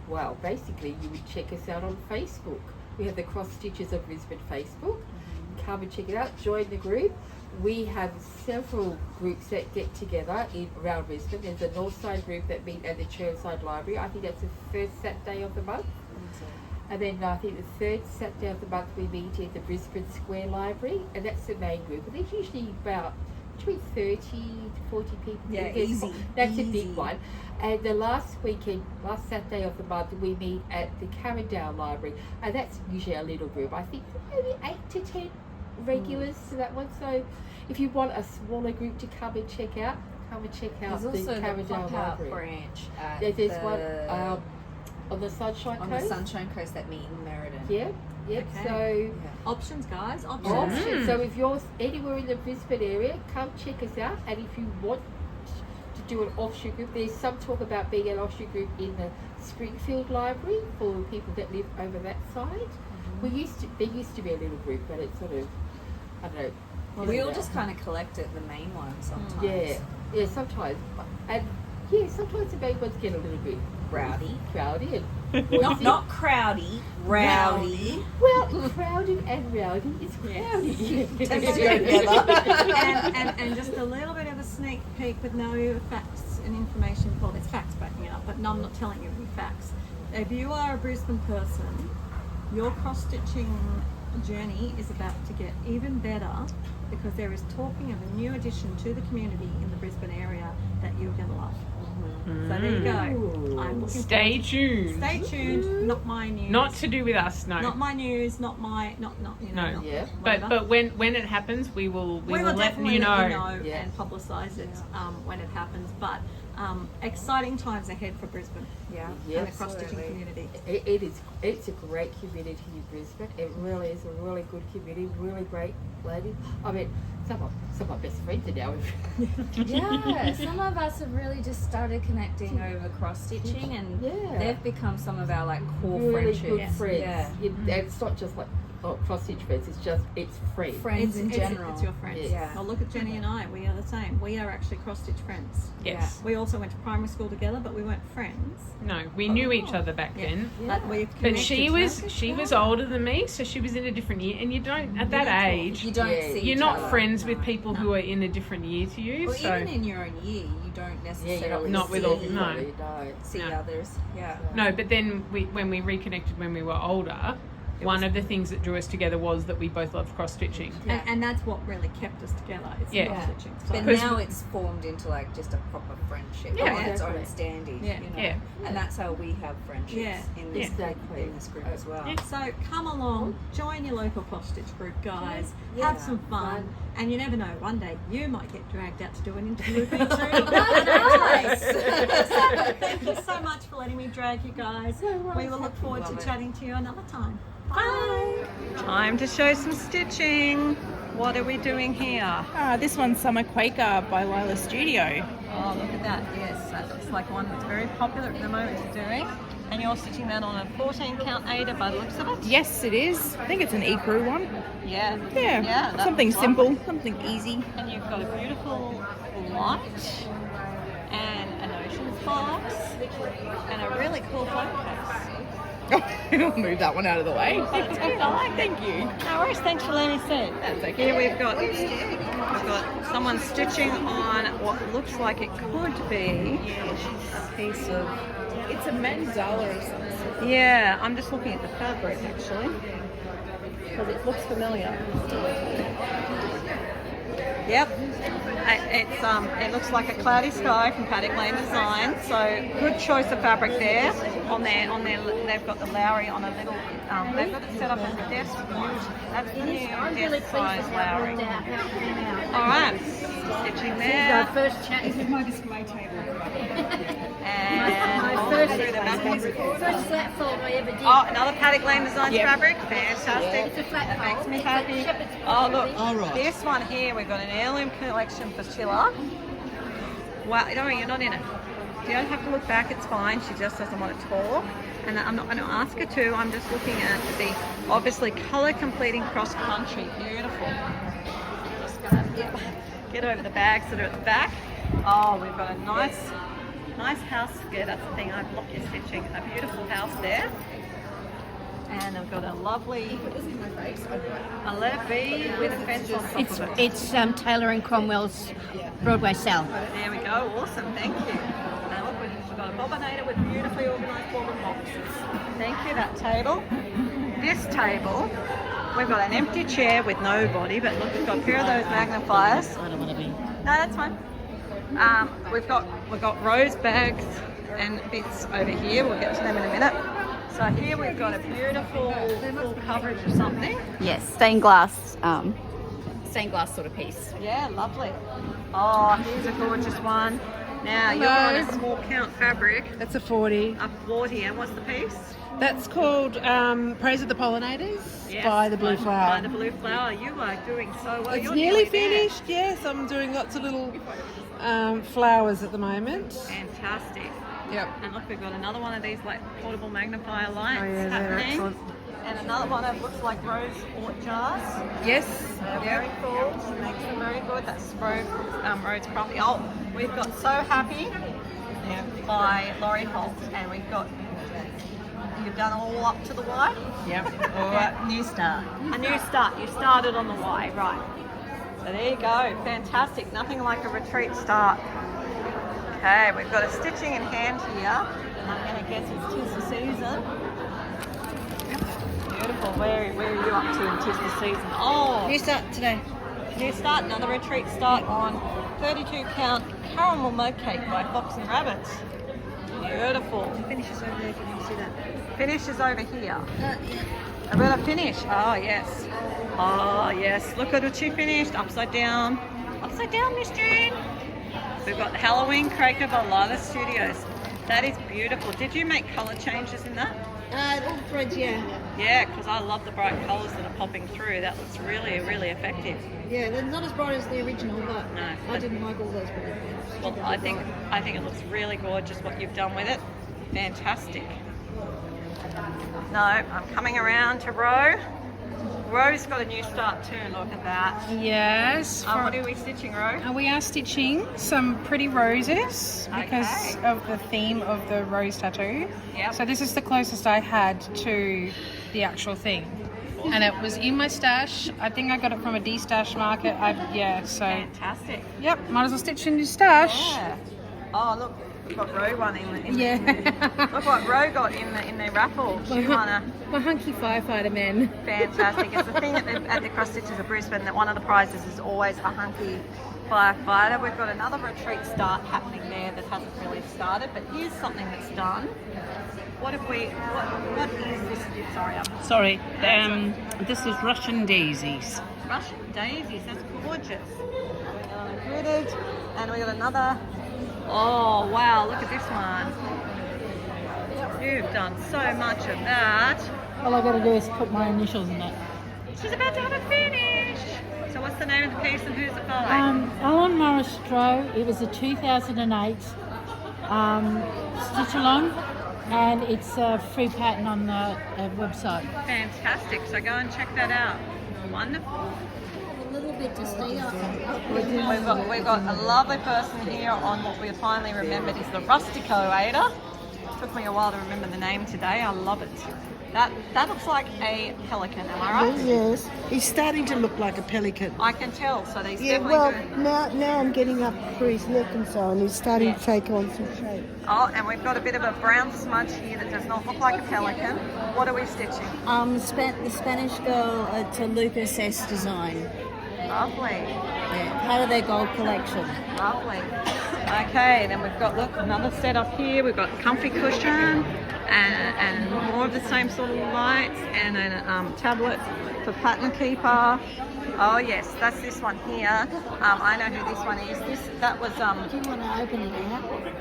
Well, basically, you would check us out on Facebook. We have the Crosstitchers of Brisbane Facebook. Come and check it out. Join the group. We have several groups that get together around Brisbane. There's a Northside group that meet at the Chermside Library. I think that's the first Saturday of the month. And then I think the third Saturday of the month we meet at the Brisbane Square Library, and that's the main group. And there's usually about between 30 to 40 people. Yeah, There's- easy. That's a Easy. big one. And the last Saturday of the month, we meet at the Carindale Library, and that's usually a little group. I think maybe 8 to 10 regulars to that one. So if you want a smaller group to come and check out There's the also the Carindale pop-out Library. branch at There's the, one on the Sunshine on Coast. the Sunshine Coast that meet in Meriden. Yeah, yep. Okay. So Options, guys, options. options. So if you're anywhere in the Brisbane area, come check us out. And if you want to do an offshoot group, there's some talk about being an offshoot group in the Springfield Library for people that live over that side. There used to be a little group, but it's sort of, I don't know. We all just kind of collect at the main one sometimes. Yeah, sometimes. And yeah, sometimes the main ones get a little bit Rowdy. crowded. Not crowdy, rowdy. Well, crowded and rowdy is crowdy. Tends to go together. and just a little bit of a sneak peek with no facts and information. Well, there's facts backing it up, but no, I'm not telling you any facts. If you are a Brisbane person, your cross-stitching journey is about to get even better because there is talking of a new addition to the community in the Brisbane area that you're going to love. So there you go. I'm looking Stay tuned. Stay tuned. Not my news. Not to do with us, no. Not my news. Not my. Not you know. No. Not Yeah. whatever. But when it happens, we will let definitely you know. let you know Yeah. and publicise it when it happens. But exciting times ahead for Brisbane Yeah. and the cross-stitching community. It's a great community in Brisbane. It really is a really good community, really great ladies. I mean, some of my best friends are now. Yeah, some of us have really just started connecting over cross-stitching and Yeah. they've become some of our like core really friendships. good friends. Yeah. It's not just like cross-stitch friends. It's friends. Friends in general. It's your friends. Yeah. Well, look at Jenny and I. We are the same. We are actually cross-stitch friends. Yes. We also went to primary school together, but we weren't friends. No, we knew each other back then. But we've But connected. she was older than me, so she was in a different year. And you don't at that age, You don't Yeah. see you're each not other. friends No. with people who are in a different year to you. Well, so even in your own year, you don't necessarily not with see, all- no. see No. others. Yeah. no, but then when we reconnected when we were older, one of the things that drew us together was that we both loved cross stitching. Yeah. And that's what really kept us together. It's Yeah. cross-stitching. So But Because- now it's formed into like just a proper friendship Yeah. on its own Exactly. standing. Yeah. You know? Yeah. And that's how we have friendships Yeah. in this Exactly. in this group as well. Yeah. So come along, join your local cross-stitch group, guys. Yeah. Have some fun, and you never know. One day you might get dragged out to do an interview with me too. Nice. Thank you so much for letting me drag you guys. We will look forward to chatting to you another time. Bye. Time to show some stitching. What are we doing here? This one's Summer Quaker by Lila Studio. Oh, look at that. Yes, that looks like one that's very popular at the moment to doing. And you're stitching that on a 14 count Ada by the looks of it? Yes, it is. I think it's an ecru one. Yeah. Yeah, that something looks simple, lovely. something easy. And you've got a beautiful light and an ocean box and a really cool phone case. I'll move that one out of the way. Thank you. No worries, thanks for letting me see. That's okay. Here we've got someone stitching on what looks like it could be a piece of... It's a mandala or something. Yeah, I'm just looking at the fabric actually because it looks familiar. Yep, it looks like a cloudy sky from Paddock Lane Design. So good choice of fabric there. On their, they've got the Lowry on a little. They've got it set up as a desk. That's the new desk size Lowry. All right, stitching there. First chat. This is my display table. And My first flat fold I ever did. oh, another Paddock Lane Designs fabric. Fantastic. It's a flat That makes fold. me happy. Shepherd's Oh, look. All right. This one here, we've got an heirloom collection for Chilla. Wow, don't worry, you're not in it. You don't have to look back, it's fine. She just doesn't want it tall. And I'm not going to ask her to. I'm just looking at the, obviously, colour completing cross country. Beautiful. Just going to get over the bags that are at the back. Oh, we've got a nice house. Yeah, that's the thing. I've blocked your stitching. A beautiful house there. And I've got a lovely, a let it be with a fence on top of it. It's Taylor and Cromwell's Broadway sale. There we go. Awesome. Thank you. Now look, we've got a bobinator with beautifully organised form and boxes. Thank you, that table. This table, we've got an empty chair with no body, but look, we've got a pair of those magnifiers. I don't want to be. No, that's fine. We've got rose bags and bits over here. We'll get to them in a minute. So here we've got a beautiful full coverage of something. Yes, stained glass sort of piece. Yeah, lovely. Oh, here's a gorgeous one. Now you're on a small count fabric. That's a 40. A 40, and what's the piece? That's called Praise of the Pollinators Yes, by the Blue Flower. By the Blue Flower. You are doing so well. It's You're nearly there. finished, yes. I'm doing lots of little flowers at the moment. Fantastic. Yep. And look, we've got another one of these like portable magnifier lights Oh, yeah, they're happening. excellent. And another one that looks like rose quart jars. Yes. They're very cool. Makes them very good. That's Rose Crumbly. Oh, we've got So Happy by Laurie Holt, and we've got, you've done all up to the Y. Yep. All right, new start. A new start. You started on the Y, right? So there you go. Fantastic. Nothing like a retreat start. Okay, we've got a stitching in hand here. I'm going to guess it's 'tis the season. Beautiful. Where are you up to in 'tis the season? Oh, New start today. new start. Another retreat start on 32 count caramel mug cake by Fox and Rabbits. Beautiful. Finishes over there. Can you see that? Finish is over here. I've got a finish. Oh, yes. Oh, yes. Look at what she finished. Upside down. Upside down, Miss Jane. We've got the Halloween Cracker by Lila Studios. That is beautiful. Did you make colour changes in that? All the threads, yeah. Yeah, because I love the bright colours that are popping through. That looks really, really effective. Yeah, they're not as bright as the original, but No, I but- didn't like all those. Well, I think it looks really gorgeous what you've done with it. Fantastic. No, I'm coming around to Ro. Ro's got a new start too. Look at that. Yes. What are we stitching, Ro? We are stitching some pretty roses because Okay. of the theme of the rose tattoo. Yep. So this is the closest I had to the actual thing. And it was in my stash. I think I got it from a de-stash market. So Fantastic. yep, might as well stitch in your stash. Yeah. Oh, look, we've got Ro one in Yeah. Look what Ro got in the raffle. She won a My hunky firefighter men. fantastic. It's the thing at the Crosstitchers of Brisbane that one of the prizes is always a hunky firefighter. We've got another retreat start happening there that hasn't really started, but here's something that's done. What have we? What is this? Sorry, This is Russian daisies. Russian daisies. That's gorgeous. Gridded, and we got another. Oh wow! Look at this one. You've done so much of that. All I got to do is put my initials in it. She's about to have a finish. So what's the name of the piece and who's it by? Alan Morris Stroh. It was a 2008 stitch-along, and it's a free pattern on the website. Fantastic. So go and check that out. Wonderful. A little bit to stay up. We've got a lovely person here on what we finally remembered is the Rusticoator. Took me a while to remember the name today. I love it. That looks like a pelican, am I right? Yes, he's starting to look like a pelican. I can tell, so he's Yeah, definitely well, doing... now I'm getting up for his neck and so on. He's starting to take on some shape. Oh, and we've got a bit of a brown smudge here that does not look like a pelican. What are we stitching? The Spanish girl to Lucas S design. Lovely. Yeah, part of their gold collection. Lovely. Okay, then we've got, look, another set up here. We've got comfy cushion and more of the same sort of lights and a tablet for pattern keeper. Oh yes, that's this one here. I know who this one is. That was. Do you want to open it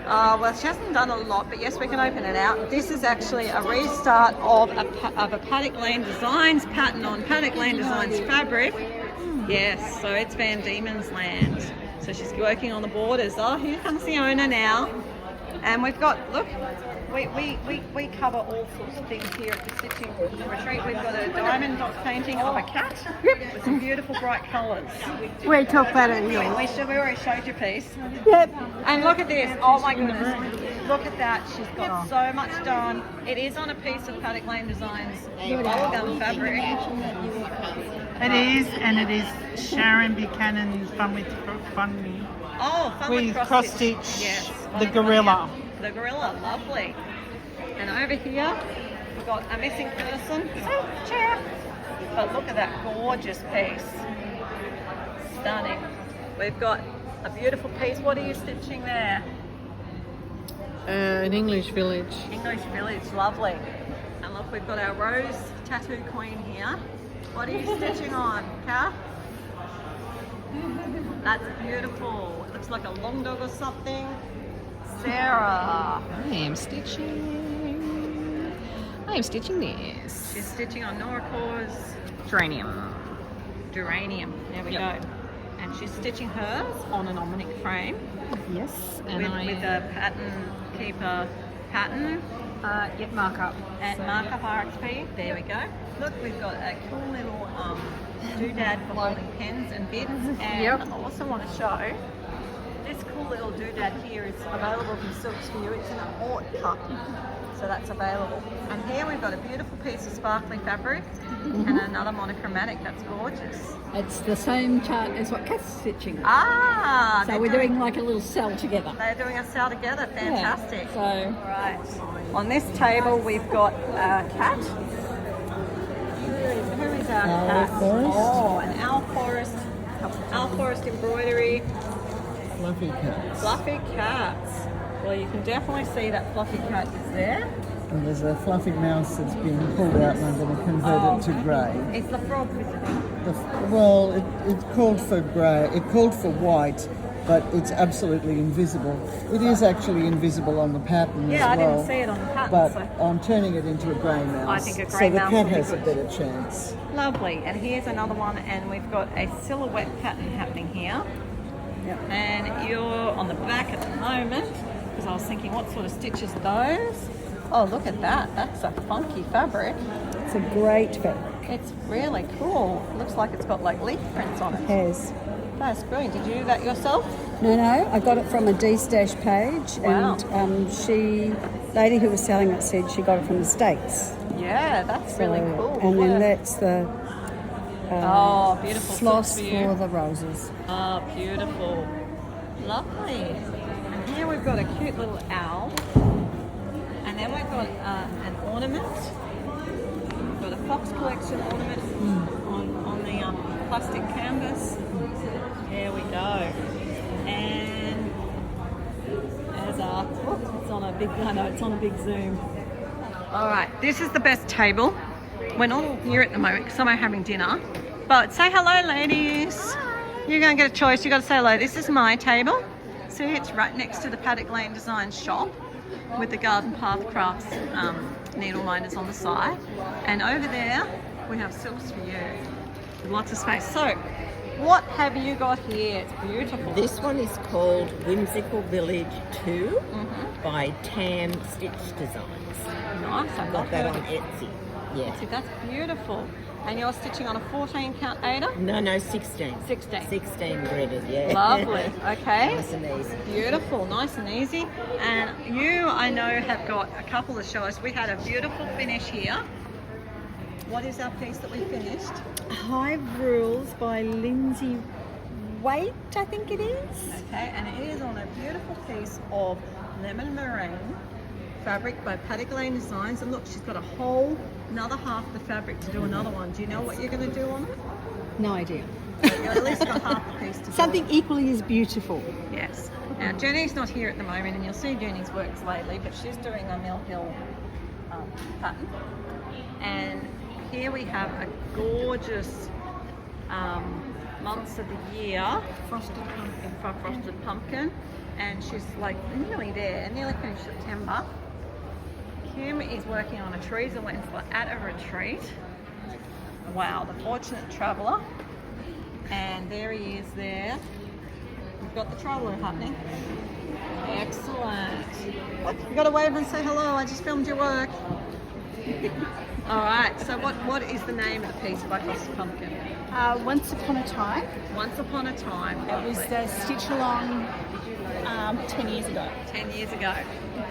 out? Well, she hasn't done a lot, but yes, we can open it out. This is actually a restart of a Paddock Lane Designs pattern on Paddock Lane Designs fabric. Yes, so it's Van Diemen's Land. So she's working on the borders. Oh, here comes the owner now. And we've got, look, we cover all sorts of things here at the Stitching Retreat. We've got a diamond dot painting of a cat with some beautiful bright colours. We talk about it anyway. We already showed your piece. Yep. And look at this. Oh my goodness. Look at that. She's got so much done. It is on a piece of Paddock Lane Designs bubblegum fabric. It is, and it is Sharon Buchanan's Fun with Crosstitch. Yes. The gorilla. The gorilla, lovely. And over here, we've got a missing person. Chair. But look at that gorgeous piece. Stunning. We've got a beautiful piece. What are you stitching there? An English village. English village, lovely. And look, we've got our rose tattoo queen here. What are you stitching on, Kat? That's beautiful. It looks like a long dog or something. Sarah. I am stitching this. She's stitching on Noracor's Geranium. Geranium. There we go. And she's stitching hers on an omnic frame. Yes. And with a pattern keeper pattern. Yep, markup. And markup RXP. There we go. Look, we've got a cool little doodad for holding pens and bibs. And I also want to show this cool little doodad here is available from Silks for You. It's in an Ort cut, so that's available. And here we've got a beautiful piece of sparkly fabric and another monochromatic. That's gorgeous. It's the same chart as what Kat's stitching. Ah! So we're doing like a little cell together. They're doing a cell together. Fantastic. Yeah, so right. On this table we've got a cat. Who is our cat? Oh, an owl forest embroidery. Fluffy cats. Fluffy cats. Well, you can definitely see that fluffy cat is there. And there's a fluffy mouse that's been pulled out and I'm going to convert it to grey. Is the frog visible? Well, it called for grey. It called for white, but it's absolutely invisible. It is actually invisible on the pattern as well. Yeah, I didn't see it on the pattern. But so I'm turning it into a grey mouse. I think a grey mouse so the will cat be has a good. better chance. Lovely. And here's another one, and we've got a silhouette pattern happening here. Yep. And you're on the back at the moment, because I was thinking, what sort of stitches are those? Oh, look at that. That's a funky fabric. It's a great fabric. It's really cool. It looks like it's got like leaf prints on it. It has. That's brilliant. Did you do that yourself? No, I got it from a D-Stash page. Wow. And lady who was selling it said she got it from the States. Yeah, that's really cool. And then that's the beautiful floss for for the roses. Oh, beautiful. Lovely. And here we've got a cute little owl. And then we've got an ornament. We've got a Fox Collection ornament on the plastic canvas. There we go. And there's it's on a big zoom. All right, this is the best table. We're not all here at the moment because I'm having dinner. But say hello, ladies. Hi. You're going to get a choice. You've got to say hello. This is my table. See, it's right next to the Paddock Lane Design shop with the Garden Path Crafts needle minders on the side. And over there, we have Silks for You with lots of space. So, What have you got here? It's beautiful. This one is called Whimsical Village 2 by Tam Stitch Designs. Nice, I've got that on Etsy. Yeah. See, that's beautiful. And you're stitching on a 14 count Ada? No, 16. 16. 16 gridded, yeah. Lovely. Okay. Nice and easy. Beautiful, nice and easy. And you, I know, have got a couple of shows. We had a beautiful finish here. What is our piece that we finished? Hive Rules by Lindsay Waite, I think it is. Okay, and it is on a beautiful piece of lemon meringue fabric by Paddock Lane Designs. And look, she's got a whole another half of the fabric to do another one. Do you know what you're going to do on it? No idea. You've at least got half the piece to do. Something equally as beautiful. Yes. Now, Jenny's not here at the moment, and you'll see Jenny's works lately, but she's doing a Mill Hill pattern. And here we have a gorgeous months of the year frosted pumpkin, and she's like nearly there, nearly finished September. Kim is working on a trees and Wensler at a retreat. Wow, the fortunate traveller. And there he is there. We've got the traveller happening. Excellent. What? You got to wave and say hello. I just filmed your work. All right. So what is the name of the piece by Frosted Pumpkin? Once Upon a Time. Once Upon a Time. It was the stitch along 10 years ago. 10 years ago.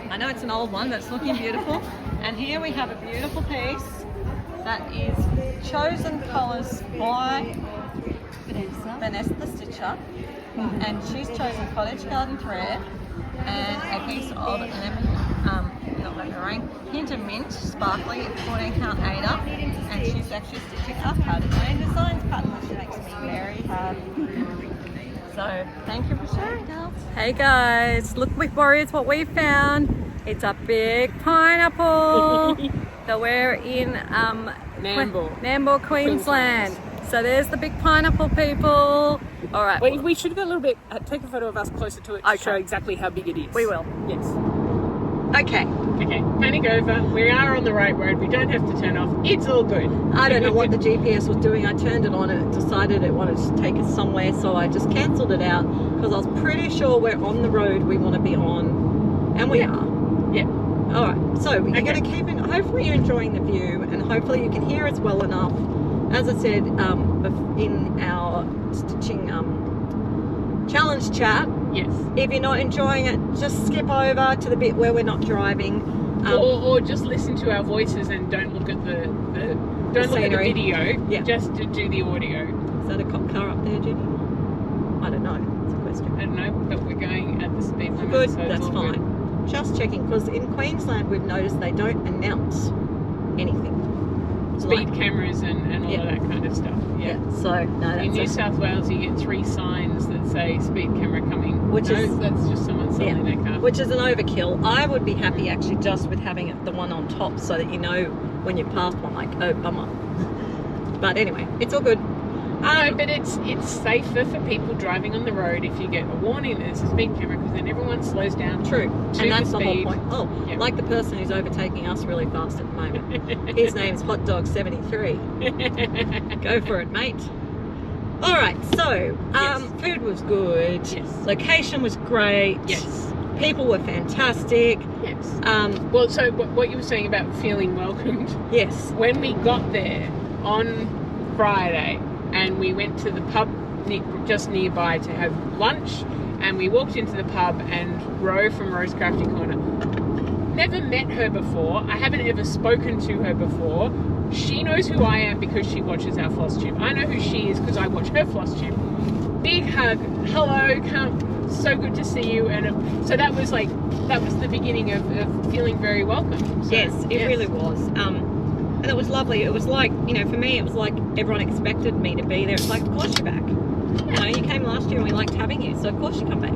I know it's an old one, but it's looking beautiful. And here we have a beautiful piece that is chosen colours by Vanessa the Stitcher. And she's chosen Cottage Garden Thread and a piece of hint of mint, sparkly, 14 count Ada, and she's actually stitching up Paddock Lane Designs pattern, which makes me very happy. So thank you for sharing, girls. Hey guys, look with Warriors what we found. It's a big pineapple. So we're in Nambour, Queensland. So there's the big pineapple, people. All right. We should get a little bit, take a photo of us closer to it to show exactly how big it is. We will. Yes. Okay. Panic over. We are on the right road. We don't have to turn off. It's all good. I don't know what the GPS was doing. I turned it on and it decided it wanted to take us somewhere, so I just cancelled it out because I was pretty sure we're on the road we want to be on, and we are. Yeah. All right. So you're going to keep in. Hopefully you're enjoying the view, and hopefully you can hear us well enough. As I said in our stitching challenge chat. Yes. If you're not enjoying it, just skip over to the bit where we're not driving. Or just listen to our voices and don't look at the video. Yeah. Just to do the audio. Is that a cop car up there, Jenny? I don't know. It's a question. I don't know, but we're going at the speed limit. Good. So that's fine. Good. Just checking, because in Queensland we've noticed they don't announce anything. Speed cameras and all of that kind of stuff. Yeah. So no, in New South Wales, you get 3 signs that say speed camera coming. Which is that's just someone selling their car. Which is an overkill. I would be happy actually just with having it the one on top, so that you know when you're past one, like, oh bummer. But anyway, it's all good. No, but it's safer for people driving on the road if you get a warning that there's a speed camera, because then everyone slows down. True, and that's the whole point. Oh, like the person who's overtaking us really fast at the moment. His name's Hot Dog 73. Go for it, mate. All right, so food was good. Yes. Location was great. Yes. People were fantastic. Yes. Well, so what you were saying about feeling welcomed. Yes. When we got there on Friday, and we went to the pub just nearby to have lunch, and we walked into the pub, and Ro from Ro's Crafty Corner, never met her before, I haven't ever spoken to her before. She knows who I am because she watches our Flosstube. I know who she is because I watch her Flosstube. Big hug, hello, so good to see you. And so that was the beginning of feeling very welcome. So, yes, it really was. And it was lovely. It was like, for me, it was like everyone expected me to be there. It's like, of course you're back. Yeah. You came last year and we liked having you, so of course you come back.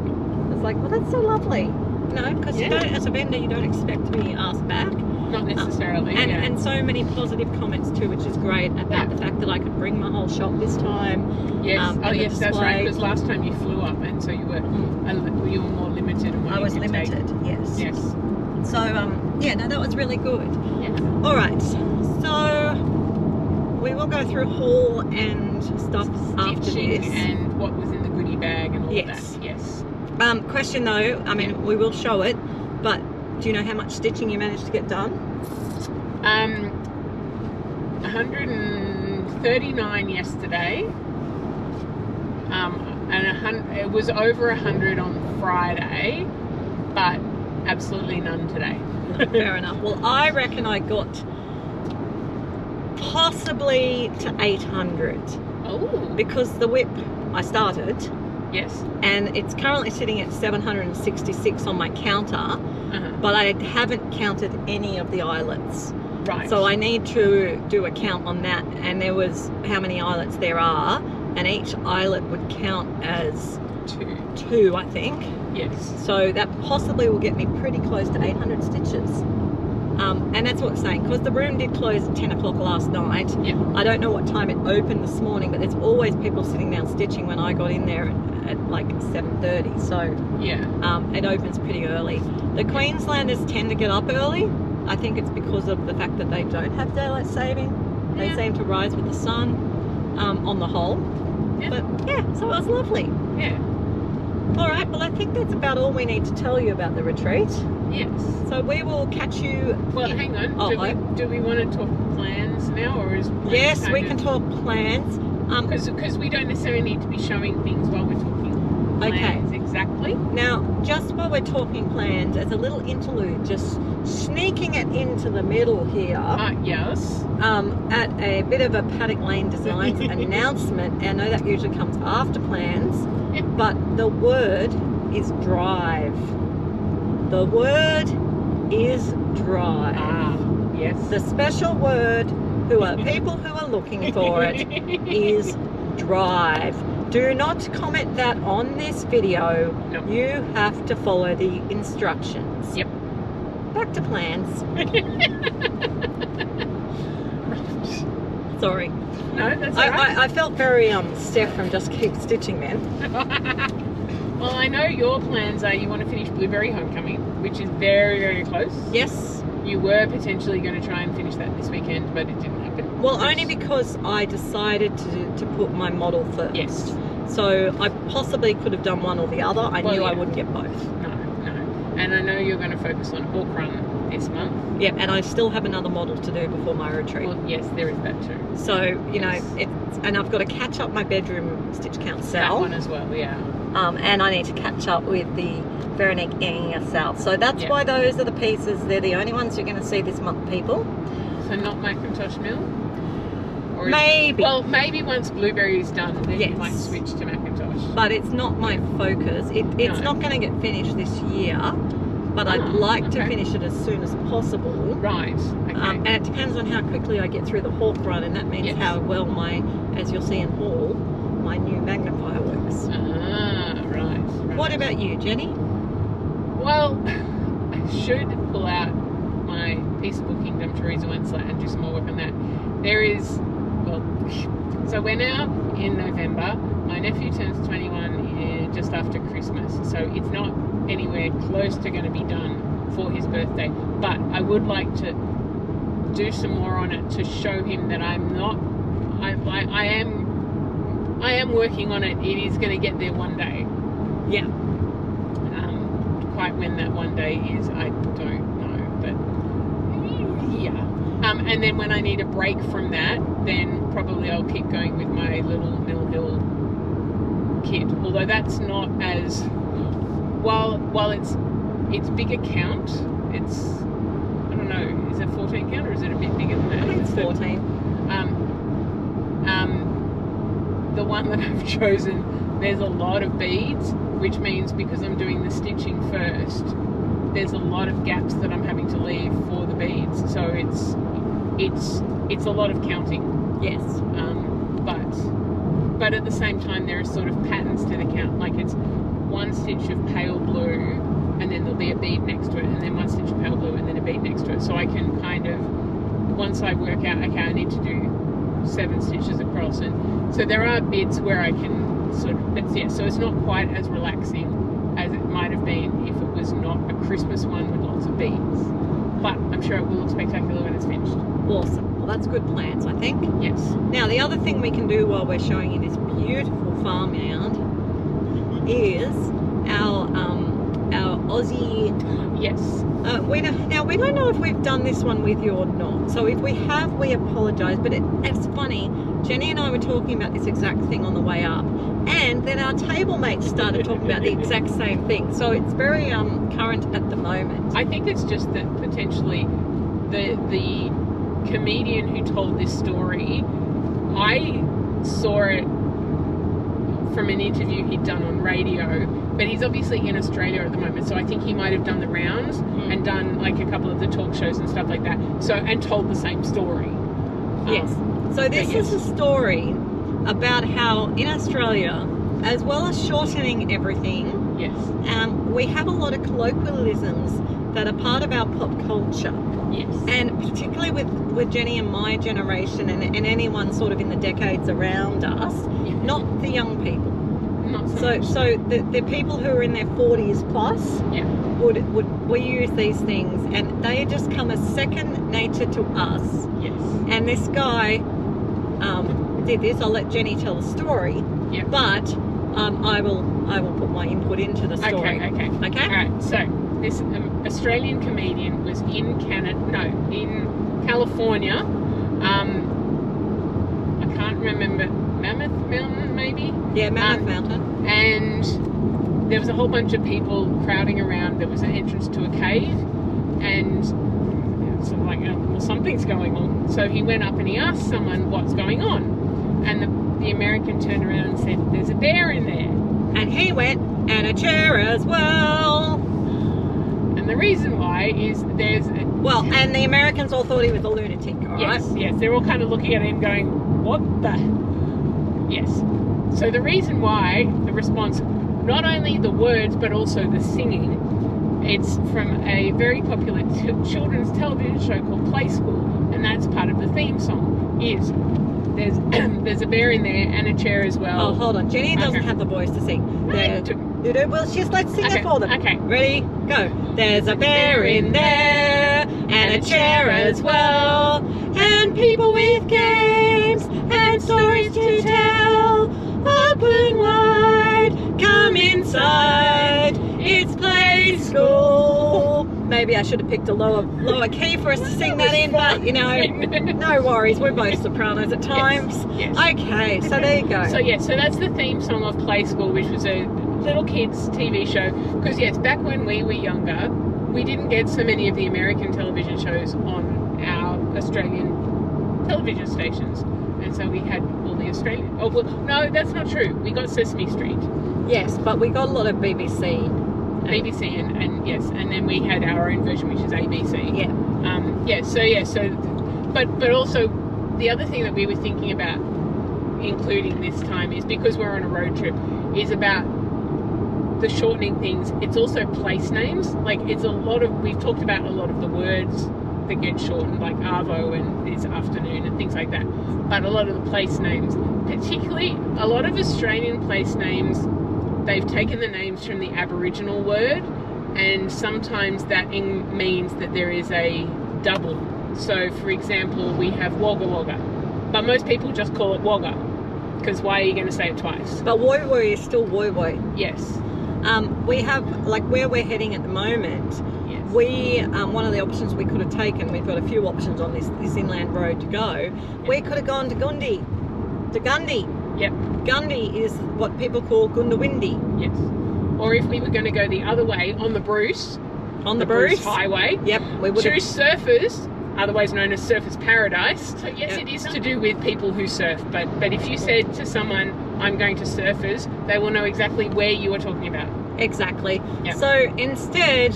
It's like, well, that's so lovely. Because you don't, as a vendor, you don't expect to be asked back. Not necessarily. And so many positive comments too, which is great about the fact that I could bring my whole shop this time. Yes. Yes, that's right. Because last time you flew up, and so you were more limited. In what I was limited. Take. Yes. Yes. So that was really good. Yeah. All right. So we will go through haul and stuff after Stitching this. and what was in the goodie bag and all Yes. that. Yes. Question though, I mean, we will show it, but do you know how much stitching you managed to get done? 139 yesterday. And it was over 100 on Friday, but absolutely none today. Fair enough. Well, I reckon I got possibly to 800. Oh. Because the whip I started. Yes. And it's currently sitting at 766 on my counter, but I haven't counted any of the eyelets. Right. So I need to do a count on that, and there was how many eyelets there are, and each eyelet would count as two, I think. Yes. So that possibly will get me pretty close to 800 stitches. And that's what I'm saying, because the room did close at 10 o'clock last night. Yeah. I don't know what time it opened this morning, but there's always people sitting down stitching when I got in there at like 7:30. So yeah, it opens pretty early. The Queenslanders tend to get up early. I think it's because of the fact that they don't have daylight saving. They seem to rise with the sun on the whole. Yeah. But yeah, so it was lovely. Yeah. All right, well, I think that's about all we need to tell you about the retreat. Yes. So we will catch you. Well, hang on. Do we want to talk plans now, or is plans yes, we can talk plans. Because we don't necessarily need to be showing things while we're talking plans. Exactly. Now, just while we're talking plans, as a little interlude, just sneaking it into the middle here. Yes. At a bit of a Paddock Lane Designs announcement. I know that usually comes after plans, but the word is drive. The word is drive. Yes. The special word, people who are looking for it, is drive. Do not comment that on this video. No. You have to follow the instructions. Yep. Back to plans. Sorry. No, that's all right. I felt very stiff from just keep stitching then. Well, I know your plans are you want to finish Blueberry Homecoming, which is very, very close. Yes. You were potentially going to try and finish that this weekend, but it didn't happen. Well, only because I decided to put my model first. Yes. So I possibly could have done one or the other. I knew I wouldn't get both. No. And I know you're going to focus on Hawk Run this month. Yep, and I still have another model to do before my retreat. Well, yes, there is that too. So, you know, and I've got to catch up my bedroom stitch count cell. That one as well, yeah. And I need to catch up with the Veronique Inga cell. So that's why those are the pieces. They're the only ones you're going to see this month, people. So not Macintosh Mill? Or maybe. Well, maybe once Blueberry is done, then you might switch to Macintosh. But it's not my focus. It's not going to get finished this year, but I'd like to finish it as soon as possible. Right. Okay. And it depends on how quickly I get through the Hawk Run, and that means how well as you'll see in haul, my new magnifier works. Right. What about you, Jenny? Well, I should pull out my Peaceable Kingdom Teresa Winslet and do some more work on that. There is, so we're now in November. My nephew turns 21 just after Christmas, so it's not anywhere close to going to be done for his birthday. But I would like to do some more on it to show him that I'm not. I am working on it. It is going to get there one day. Yeah. Quite when that one day is, I don't know, but yeah. And then when I need a break from that, then probably I'll keep going with my little Mill Hill kit. Although that's not as while it's bigger count. It's I don't know. Is it 14 count or is it a bit bigger than that? I think it's 14. The one that I've chosen, there's a lot of beads, which means because I'm doing the stitching first, there's a lot of gaps that I'm having to leave for the beads. So it's a lot of counting. Yes. But at the same time there are sort of patterns to the count. Like it's one stitch of pale blue, and then there'll be a bead next to it, and then one stitch of pale blue, and then a bead next to it. So I can kind of, once I work out, okay, I need to do 7 stitches across, and so there are bits where I can sort of, but yeah, so it's not quite as relaxing as it might have been if it was not a Christmas one with lots of beads. but I'm sure it will look spectacular when it's finished. Awesome. Well, that's good plans, I think. Yes. Now, the other thing we can do while we're showing you this beautiful farmyard is our Aussie. Yes. We don't know if we've done this one with you or not. So if we have, we apologise. But it's funny. Jenny and I were talking about this exact thing on the way up, and then our table mates started talking about the exact same thing. So it's very current at the moment. I think it's just that potentially the comedian who told this story, I saw it from an interview he'd done on radio, but he's obviously in Australia at the moment, so I think he might have done the rounds and done like a couple of the talk shows and stuff like that, so, and told the same story. Yes. So this is a story about how in Australia, as well as shortening everything, yes, we have a lot of colloquialisms that are part of our pop culture. Yes. And particularly with Jenny and my generation and anyone sort of in the decades around us, not the young people. Not so the people who are in their 40s plus would use these things, and they just come as second nature to us. Yes. And this guy did this. I'll let Jenny tell the story. Yeah. But I will put my input into the story. Okay. All right. So this Australian comedian was in California. I can't remember, Mammoth Mountain maybe? Yeah, Mammoth Mountain. And there was a whole bunch of people crowding around. There was an entrance to a cave, and sort of like, well, something's going on. So he went up and he asked someone what's going on, and the American turned around and said, "There's a bear in there." And he went, "And a chair as well." And the reason why is and the Americans all thought he was a lunatic, all right? Yes, they're all kind of looking at him going, what the? Yes. So the reason why, the response, not only the words, but also the singing, it's from a very popular children's television show called Play School, and that's part of the theme song, is there's a bear in there and a chair as well. Oh, hold on. Jenny doesn't have the voice to sing. Well, let's sing it for them. Okay. Ready? Go. There's a bear in there and a chair as well, and people with games and stories to tell. Open wide, come inside. It's Play School. Maybe I should have picked a lower key for us to sing that in, but no worries. We're both sopranos at times. Yes. Okay, so there you go. So that's the theme song of Play School, which was a little kids TV show. Because back when we were younger, we didn't get so many of the American television shows on our Australian television stations, and so we had all the Australian. Oh well, no, that's not true. We got Sesame Street. Yes, but we got a lot of BBC and yes, and then we had our own version, which is ABC. But also the other thing that we were thinking about including this time is, because we're on a road trip, is about the shortening things. It's also place names. Like we've talked about a lot of the words that get shortened, like arvo and this afternoon and things like that. But a lot of the place names, particularly a lot of Australian place names, they've taken the names from the Aboriginal word, and sometimes that means that there is a double. So, for example, we have Wagga Wagga, but most people just call it Wagga, because why are you going to say it twice? But Woi Woi is still Woi Woi. Yes. We have, like where we're heading at the moment, we one of the options we could have taken, we've got a few options on this inland road to go. We could have gone to Gundy. Yep. Gundy is what people call Gundawindi. Yes. Or if we were going to go the other way, on the Bruce. On the Bruce Highway. Yep. We would choose surfers, otherwise known as Surfers Paradise. So yes, it is to do with people who surf, but if you said to someone, I'm going to Surfers, they will know exactly where you are talking about. Exactly. Yep. So instead,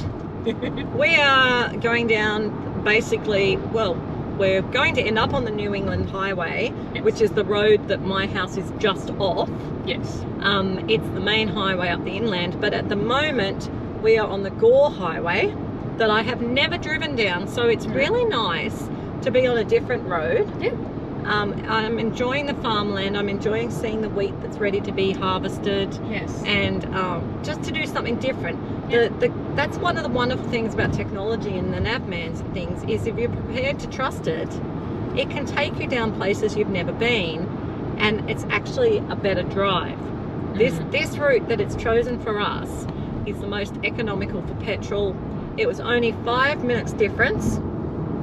we are going down basically, we're going to end up on the New England Highway, which is the road that my house is just off. Yes. It's the main highway up the inland, but at the moment we are on the Gore Highway that I have never driven down, so it's really nice to be on a different road. Yeah. I'm enjoying the farmland. I'm enjoying seeing the wheat that's ready to be harvested. Yes. And just to do something different. That's one of the wonderful things about technology and the Navman's things is if you're prepared to trust it, it can take you down places you've never been, and it's actually a better drive. This route that it's chosen for us is the most economical for petrol. It was only 5 minutes difference,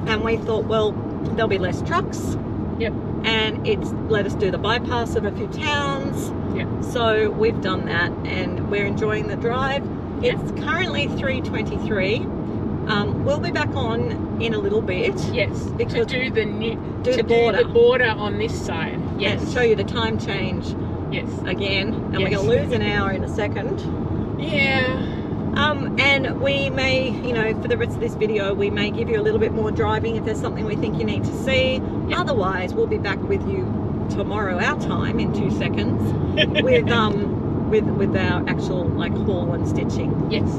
and we thought, well, there'll be less trucks. Yep. And it's let us do the bypass of a few towns. Yep. So we've done that, and we're enjoying the drive. It's currently 3:23. We'll be back on in a little bit. Yes. Because to do the border on this side. Yes. And show you the time change. Yes. Again, and we're going to lose an hour in a second. Yeah. And we may, you know, for the rest of this video, we may give you a little bit more driving if there's something we think you need to see. Yep. Otherwise, we'll be back with you tomorrow, our time, in 2 seconds, with our actual like haul and stitching. Yes.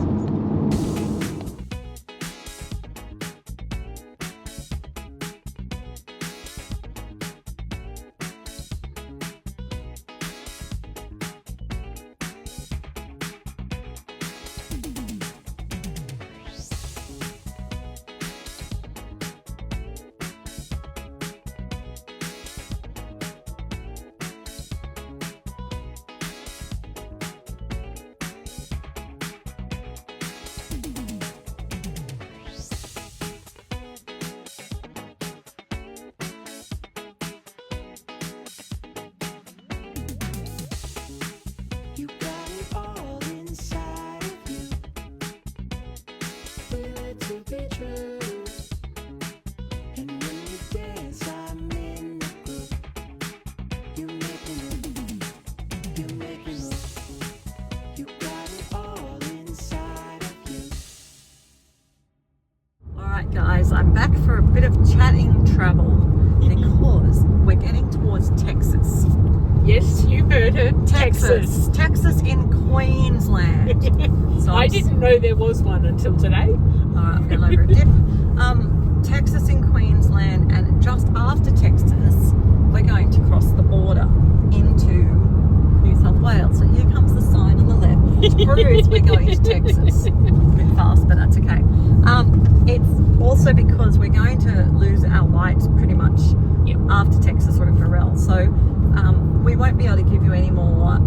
Guys, I'm back for a bit of chatting travel because we're getting towards Texas. Yes, you heard her. Texas in Queensland. So I didn't know there was one until today. Alright, I'm going over a dip. Texas in Queensland, and just after Texas, we're going to cross the border into New South Wales. So here comes the sign on the left, which proves we're going to Texas. A bit fast, but that's okay. It's also because we're going to lose our light pretty much after Texas or Inverell. So we won't be able to give you any more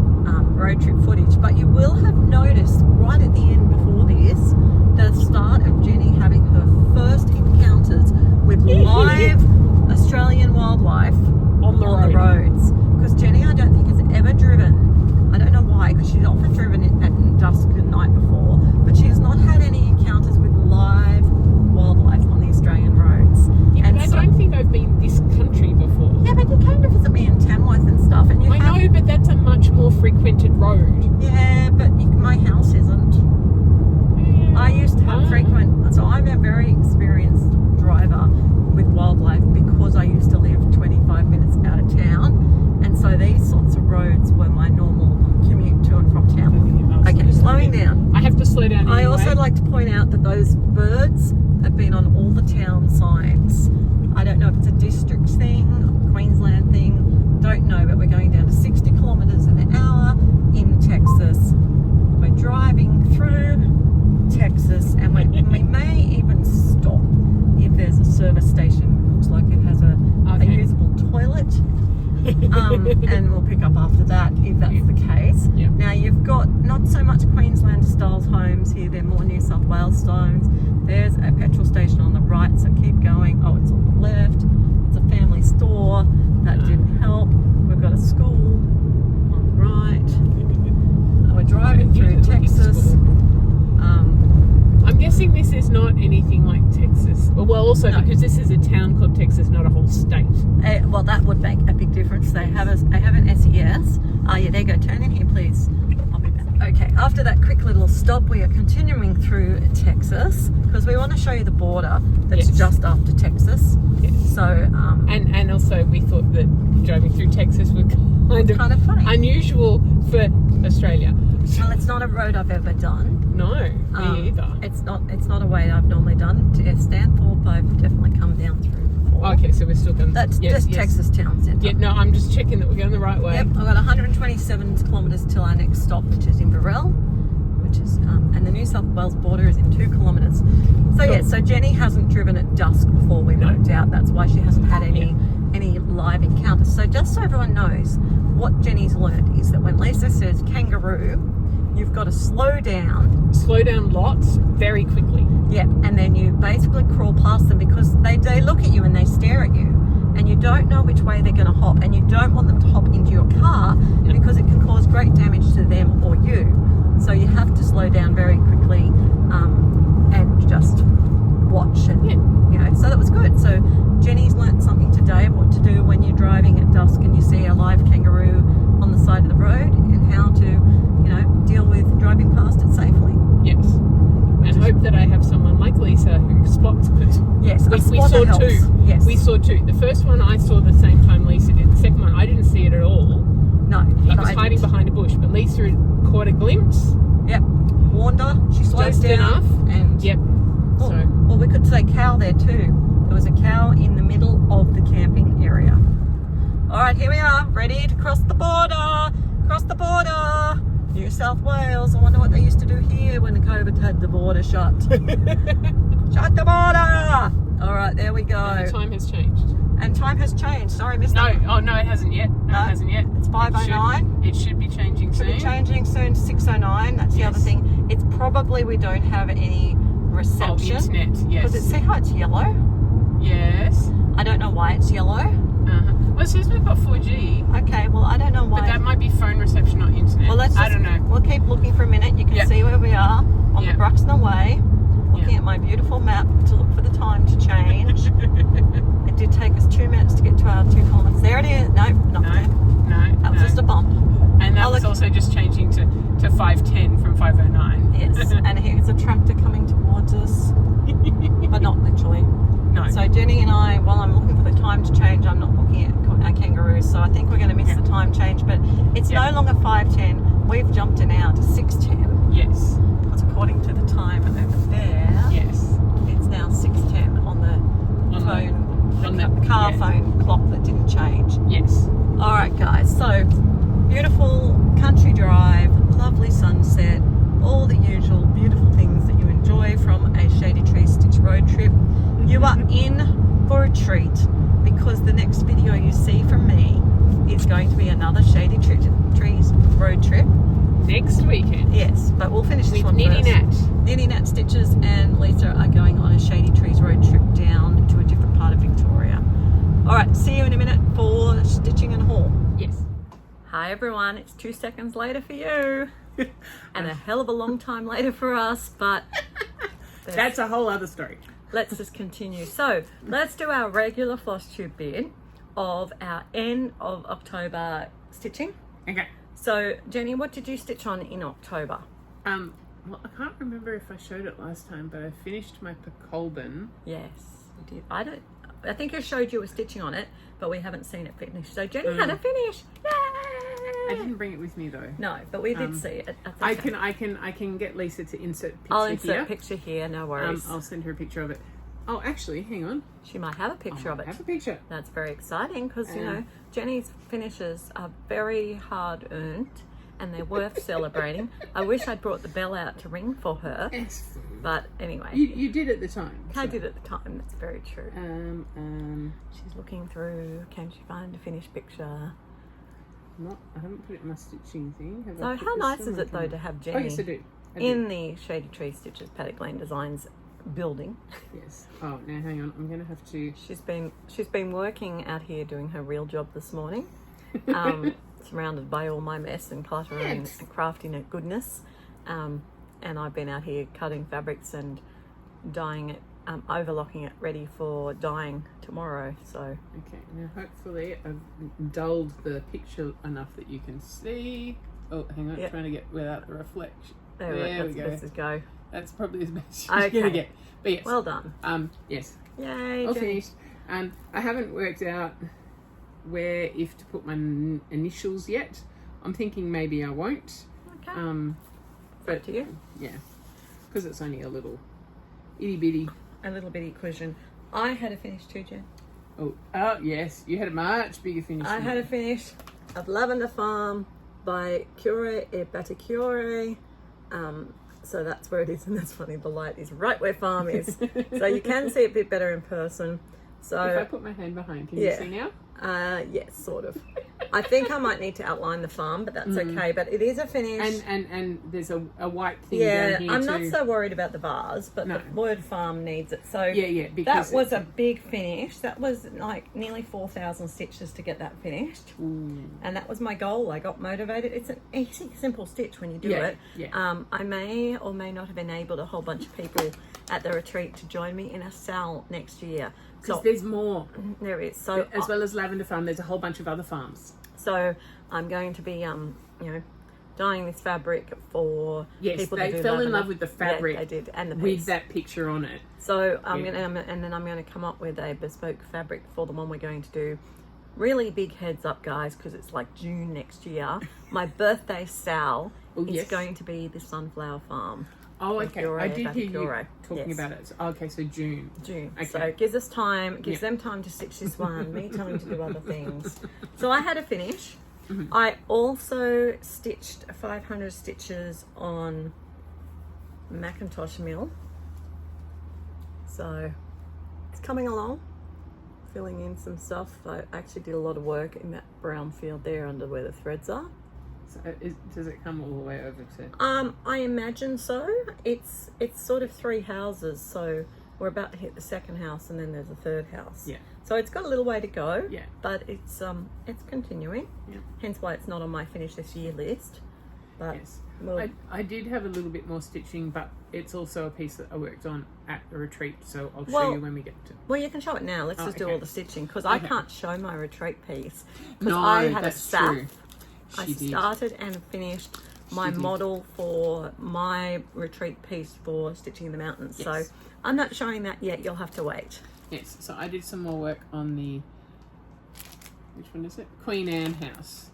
road trip footage, but you will have noticed right at the end before this, the start of Jenny having her first encounters with live Australian wildlife on the roads. Because Jenny, I don't think has ever driven. I don't know why, because she's often driven at dusk and night before, but she has not had any encounters with live wildlife on the Australian roads. Yeah, and I don't think I've been this country before. Yeah, but you came to visit me in Tamworth and stuff, and I know, but that's a much more frequented road. Yeah, but my house isn't. Yeah. I used to have frequent, so I'm a very experienced driver with wildlife because I used to live 25 minutes out of town, and so these sorts of roads were my normal commute to and from town. Okay, slowing down. I have to slow down anyway. I also like to point out that those birds have been on all the town signs. I don't know if it's a district thing, a Queensland thing, don't know, but we're going down to 60 kilometres an hour in Texas. We're driving through Texas, and we may even stop if there's a service station. Looks like it has a usable toilet. And we'll pick up after that if that's the case. Yep. Now you've got not so much Queensland style homes here, they're more New South Wales styles. There's a petrol station on the right, so keep going. Oh, it's on the left. It's a family store. That didn't help. We've got a school on the right. We're driving through Texas. I'm guessing this is not anything like Texas. Well, also because this is a town called Texas, not a whole state. Well, that would make a big difference. They have an SES. Oh yeah, there you go. Turn in here, please. I'll be back. Okay, after that quick little stop, we are continuing through Texas because we want to show you the border that's just after Texas. Yes. So, and also we thought that driving through Texas was kind of funny, unusual for Australia. Well, it's not a road I've ever done. No, me either. It's not a way I've normally done. Stanthorpe, I've definitely come down through before. Okay, so we're still going. That's just Texas town centre. Yeah, no, I'm just checking that we're going the right way. Yep, I've got 127 kilometres till our next stop, which is Inverell. which is, and the New South Wales border is in 2 kilometres. So yeah, so Jenny hasn't driven at dusk before we moved out. That's why she hasn't had any live encounters. So just so everyone knows, what Jenny's learned is that when Lisa says kangaroo, you've got to slow down. Slow down lots very quickly. Yeah, and then you basically crawl past them because they look at you and they stare at you, and you don't know which way they're going to hop, and you don't want them to hop into your car because it can cause great damage to them or you. So you have to slow down very quickly and just watch and you know. So that was good. So Jenny's learnt something today of what to do when you're driving at dusk and you see a live kangaroo on the side of the road, and how to, you know, deal with driving past it safely. Yes. And hope that I have someone like Lisa who spots, because we saw helps. 2. Yes. We saw 2. The first one I saw the same time Lisa did. The second one I didn't see it at all. No. It was hiding behind a bush, but Lisa had caught a glimpse. Yep. Warned her. She slowed just down. enough. And yep. Oh, well, we could say cow there too. There was a cow in the middle of the camping area. All right, here we are, ready to cross the border. Cross the border. New South Wales. I wonder what they used to do here when the COVID had the border shut. Shut the border! All right, there we go. And the time has changed. And time has changed. Sorry, Mr. No, it hasn't yet. No, it hasn't yet. It's 5:09. It should be changing soon. Should be changing soon to 6:09. That's the other thing. It's probably we don't have any reception. Oh, internet, yes. Because see how it's yellow? Yes. I don't know why it's yellow. Well, it says we've got 4G. Okay, well, I don't know why. But that might be phone reception, not internet. Well, I don't know. We'll keep looking for a minute. You can see where we are on the Bruxton Way. Looking at my beautiful map to look for the time to change. It did take us 2 minutes to get to our 2 kilometres. There it is. No, not there. No. That was just a bump. And that was also just changing to 510 from 509. Yes, and here's a tractor coming towards us. But not literally. No. So Jenny and I, while I'm looking for the time to change, I'm not looking at our kangaroos, so I think we're going to miss the time change, but it's no longer 5:10. We've jumped it now to 6:10. Yes. Because according to the time over there, yes, it's now 6:10 on the car phone clock that didn't change. Yes. All right, guys. So beautiful country drive, lovely sunset, all the usual beautiful things that you enjoy from a Shady Tree Stitch road trip. You are in for a treat, because the next video you see from me is going to be another Shady Trees road trip. Next weekend. Yes, but we'll finish this one Nitty first. Nitty Nat Stitches and Lisa are going on a Shady Trees road trip down to a different part of Victoria. All right, see you in a minute for stitching and haul. Yes. Hi everyone, it's 2 seconds later for you. And a hell of a long time later for us, but that's a whole other story. Let's just continue. So let's do our regular Flosstube bit of our end of October stitching. Okay. So Jenny, what did you stitch on in October? Well, I can't remember if I showed it last time, but I finished my Pecolbin. Yes, you did. I think I showed you a stitching on it, but we haven't seen it finished. So Jenny had a finish. Yay! I didn't bring it with me though. No, but we did see it. That's okay. I can get Lisa to insert picture I'll insert here. a picture here, no worries. I'll send her a picture of it. Oh, actually, hang on. She might have a picture of it. Have a picture. That's very exciting, because you know Jenny's finishes are very hard earned and they're worth celebrating. I wish I'd brought the bell out to ring for her. Yes. But anyway. You did at the time. I did at the time, that's very true. She's looking through, can she find a finished picture? I haven't put it in my stitching thing. So how nice is it though to have Jenny yes, I do. in the Shady Tree Stitches Paddock Lane Designs building? Yes. Oh, now hang on. I'm going to have to... She's been working out here doing her real job this morning. Surrounded by all my mess and clutter and crafting and goodness, and I've been out here cutting fabrics and dyeing it, overlocking it ready for dyeing tomorrow. So okay, now hopefully I've dulled the picture enough that you can see. Oh, hang on, trying to get without the reflection. There we go. Go. That's probably as best as you're gonna get. But yes, well done. Yes. Yay. All finished. I haven't worked out where if to put my initials yet. I'm thinking maybe I won't. Okay. But up to you. Yeah, because it's only a little itty bitty. A little bitty cushion. I had a finish too, Jen. Oh yes, you had a much bigger finish. I had a finish of Lavender Farm by Cure et Baticure. So that's where it is, and that's funny, the light is right where farm is. So you can see it a bit better in person. So if I put my hand behind, can you see now? Yes, sort of. I think I might need to outline the farm, but that's okay. But it is a finish. And there's a white thing down here I'm too. not so worried about the vase, but the word farm needs it. So because that was a big finish. That was like nearly 4,000 stitches to get that finished. And that was my goal. I got motivated. It's an easy, simple stitch when you do it. I may or may not have enabled a whole bunch of people at the retreat to join me in a cell next year. Because there's more. There is. So as well as Lavender Farm, there's a whole bunch of other farms. So I'm going to be, dyeing this fabric for people to do. They fell in love with the fabric. Yeah, they did, and the piece. With that picture on it. So I'm gonna come up with a bespoke fabric for the one we're going to do. Really big heads up, guys, because it's like June next year. My birthday sal is going to be the Sunflower Farm. Oh, okay. I did hear you talking about it. So, okay, so June. Okay. So it gives us time, gives them time to stitch this one, me time to do other things. So I had a finish. I also stitched 500 stitches on Macintosh mill. So it's coming along, filling in some stuff. I actually did a lot of work in that brown field there under where the threads are. So does it come all the way over to? I imagine so. It's sort of 3 houses, so we're about to hit the second house, and then there's a third house. Yeah. So it's got a little way to go. Yeah. But it's continuing. Yeah. Hence why it's not on my finish this year list. But yes. I did have a little bit more stitching, but it's also a piece that I worked on at the retreat, so I'll show you when we get to it. Well, you can show it now. Let's just do all the stitching, because I can't show my retreat piece. Because No, I had that's a true. I started and finished my model for my retreat piece for stitching the mountains. So I'm not showing that yet. You'll have to wait. Yes, so I did some more work on the, which one is it? Queen Anne house.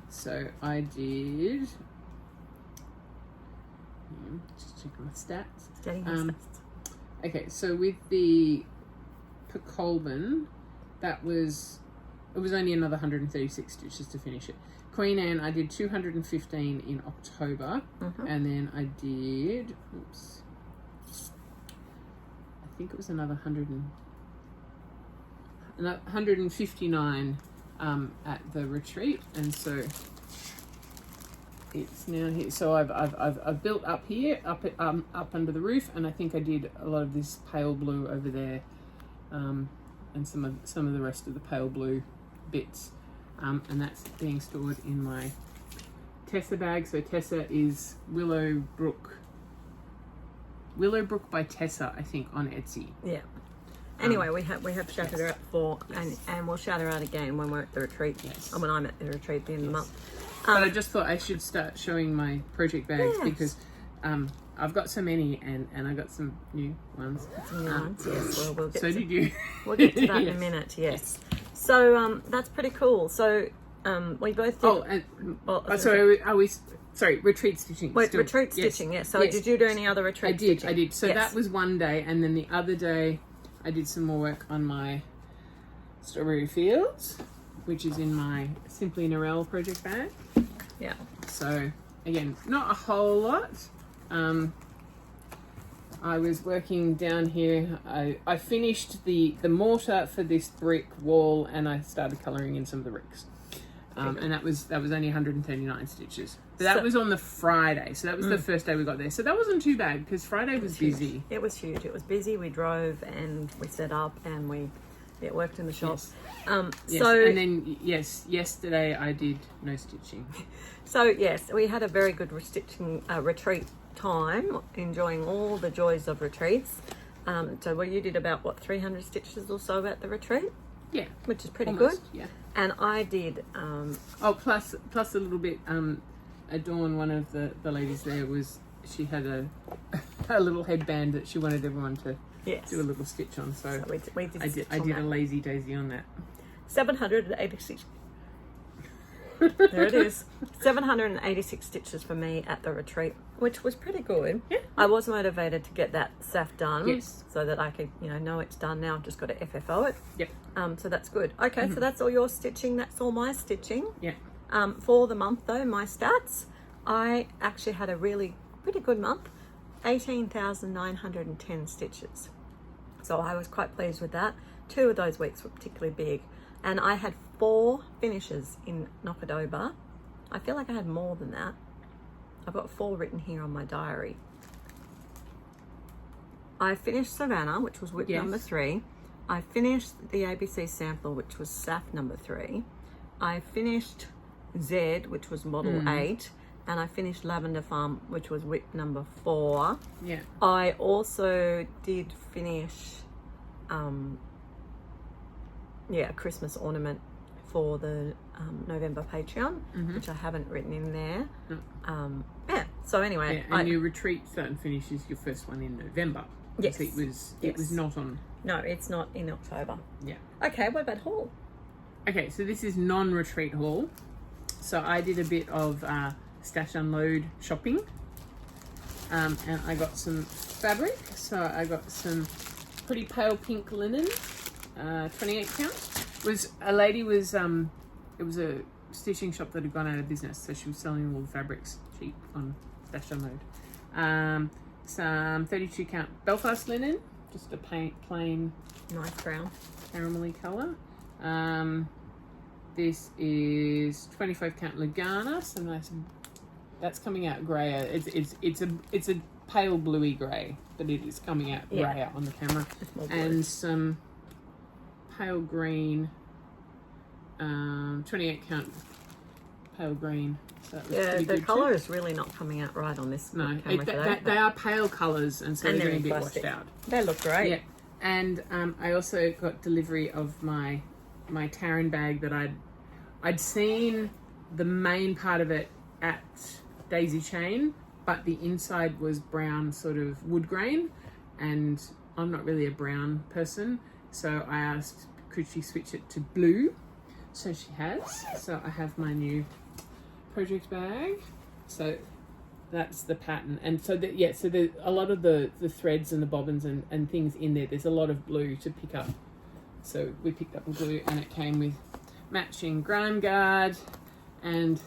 So I did, just checking my stats. Okay, so with the Pecolban, it was only another 136 stitches to finish it. Queen Anne, I did 215 in October, and then I did, I think it was another 159 at the retreat, and so it's now here. So I've built up here, up under the roof, and I think I did a lot of this pale blue over there, and some of the rest of the pale blue bits, and that's being stored in my Tessa bag. So Tessa is Willowbrook by Tessa, I think, on Etsy. Yeah. Anyway, we have shouted her out before, and we'll shout her out again when we're at the retreat. Yes. Or when I'm at the retreat at the end of the month. But I just thought I should start showing my project bags because I've got so many, and I got some new ones. Some new ones, yes. Well, we'll get so did you. We'll get to that in a minute, yes. So that's pretty cool. So we both did... retreat stitching. Wait, retreat stitching, yes. So did you do any other retreat stitching? I did. So that was one day, and then the other day I did some more work on my strawberry fields, which is in my Simply Narelle project bag. Yeah. So again, not a whole lot. I was working down here. I finished the mortar for this brick wall, and I started colouring in some of the bricks. And that was only 139 stitches. But that was on the Friday, so that was the first day we got there. So that wasn't too bad because Friday was busy. It was huge. It was busy. We drove and we set up and we worked in the shop. Yes. So and then yesterday I did no stitching. So yes, we had a very good retreat time, enjoying all the joys of retreats. So you did about 300 stitches or so at the retreat? Yeah, which is pretty almost, good. Yeah, and I did. Plus a little bit. Dawn, one of the ladies there, she had a little headband that she wanted everyone to do a little stitch on. So we did I did a lazy daisy on that. 786. There it is. 786 stitches for me at the retreat, which was pretty good. Yeah. I was motivated to get that SAF done, so that I could, know it's done now. I've just got to FFO it. Yep. So that's good. Okay, so that's all your stitching. That's all my stitching. Yeah. For the month though, my stats. I actually had a pretty good month, 18,910 stitches. So I was quite pleased with that. 2 of those weeks were particularly big. And I had 4 finishes in Knockadoba. I feel like I had more than that. I've got 4 written here on my diary. I finished Savannah, which was whip number 3. I finished the ABC sample, which was SAF number 3. I finished Z, which was model 8. And I finished Lavender Farm, which was whip number 4. Yeah. I also did finish, a Christmas ornament for the November Patreon, which I haven't written in there. Yeah. So anyway, and your retreat start and finish is your first one in November. Yes. It was not on. No, it's not in October. Yeah. Okay. What about haul? Okay, so this is non-retreat haul. So I did a bit of stash unload shopping, and I got some fabric. So I got some pretty pale pink linen, 28 count. It was a stitching shop that had gone out of business, so she was selling all the fabrics cheap on stash unload. Some 32 count Belfast linen, just a plain nice brown caramelly colour. This is 25 count Lagana, so nice. That's coming out grayer. It's a pale bluey grey, but it is coming out grayer on the camera. And some pale green, 28 count pale green. So the colour is really not coming out right on this camera. They are pale colours, and so they're going to be washed out. They look great. Yeah, and I also got delivery of my Taryn bag that I'd seen the main part of it at Daisy Chain, but the inside was brown, sort of wood grain, and I'm not really a brown person, so I asked could she switch it to blue, so she has. So I have my new project bag, so that's the pattern. And so so there's a lot of the threads and the bobbins and things in there, there's a lot of blue to pick up, so we picked up the blue, and it came with matching grime guard and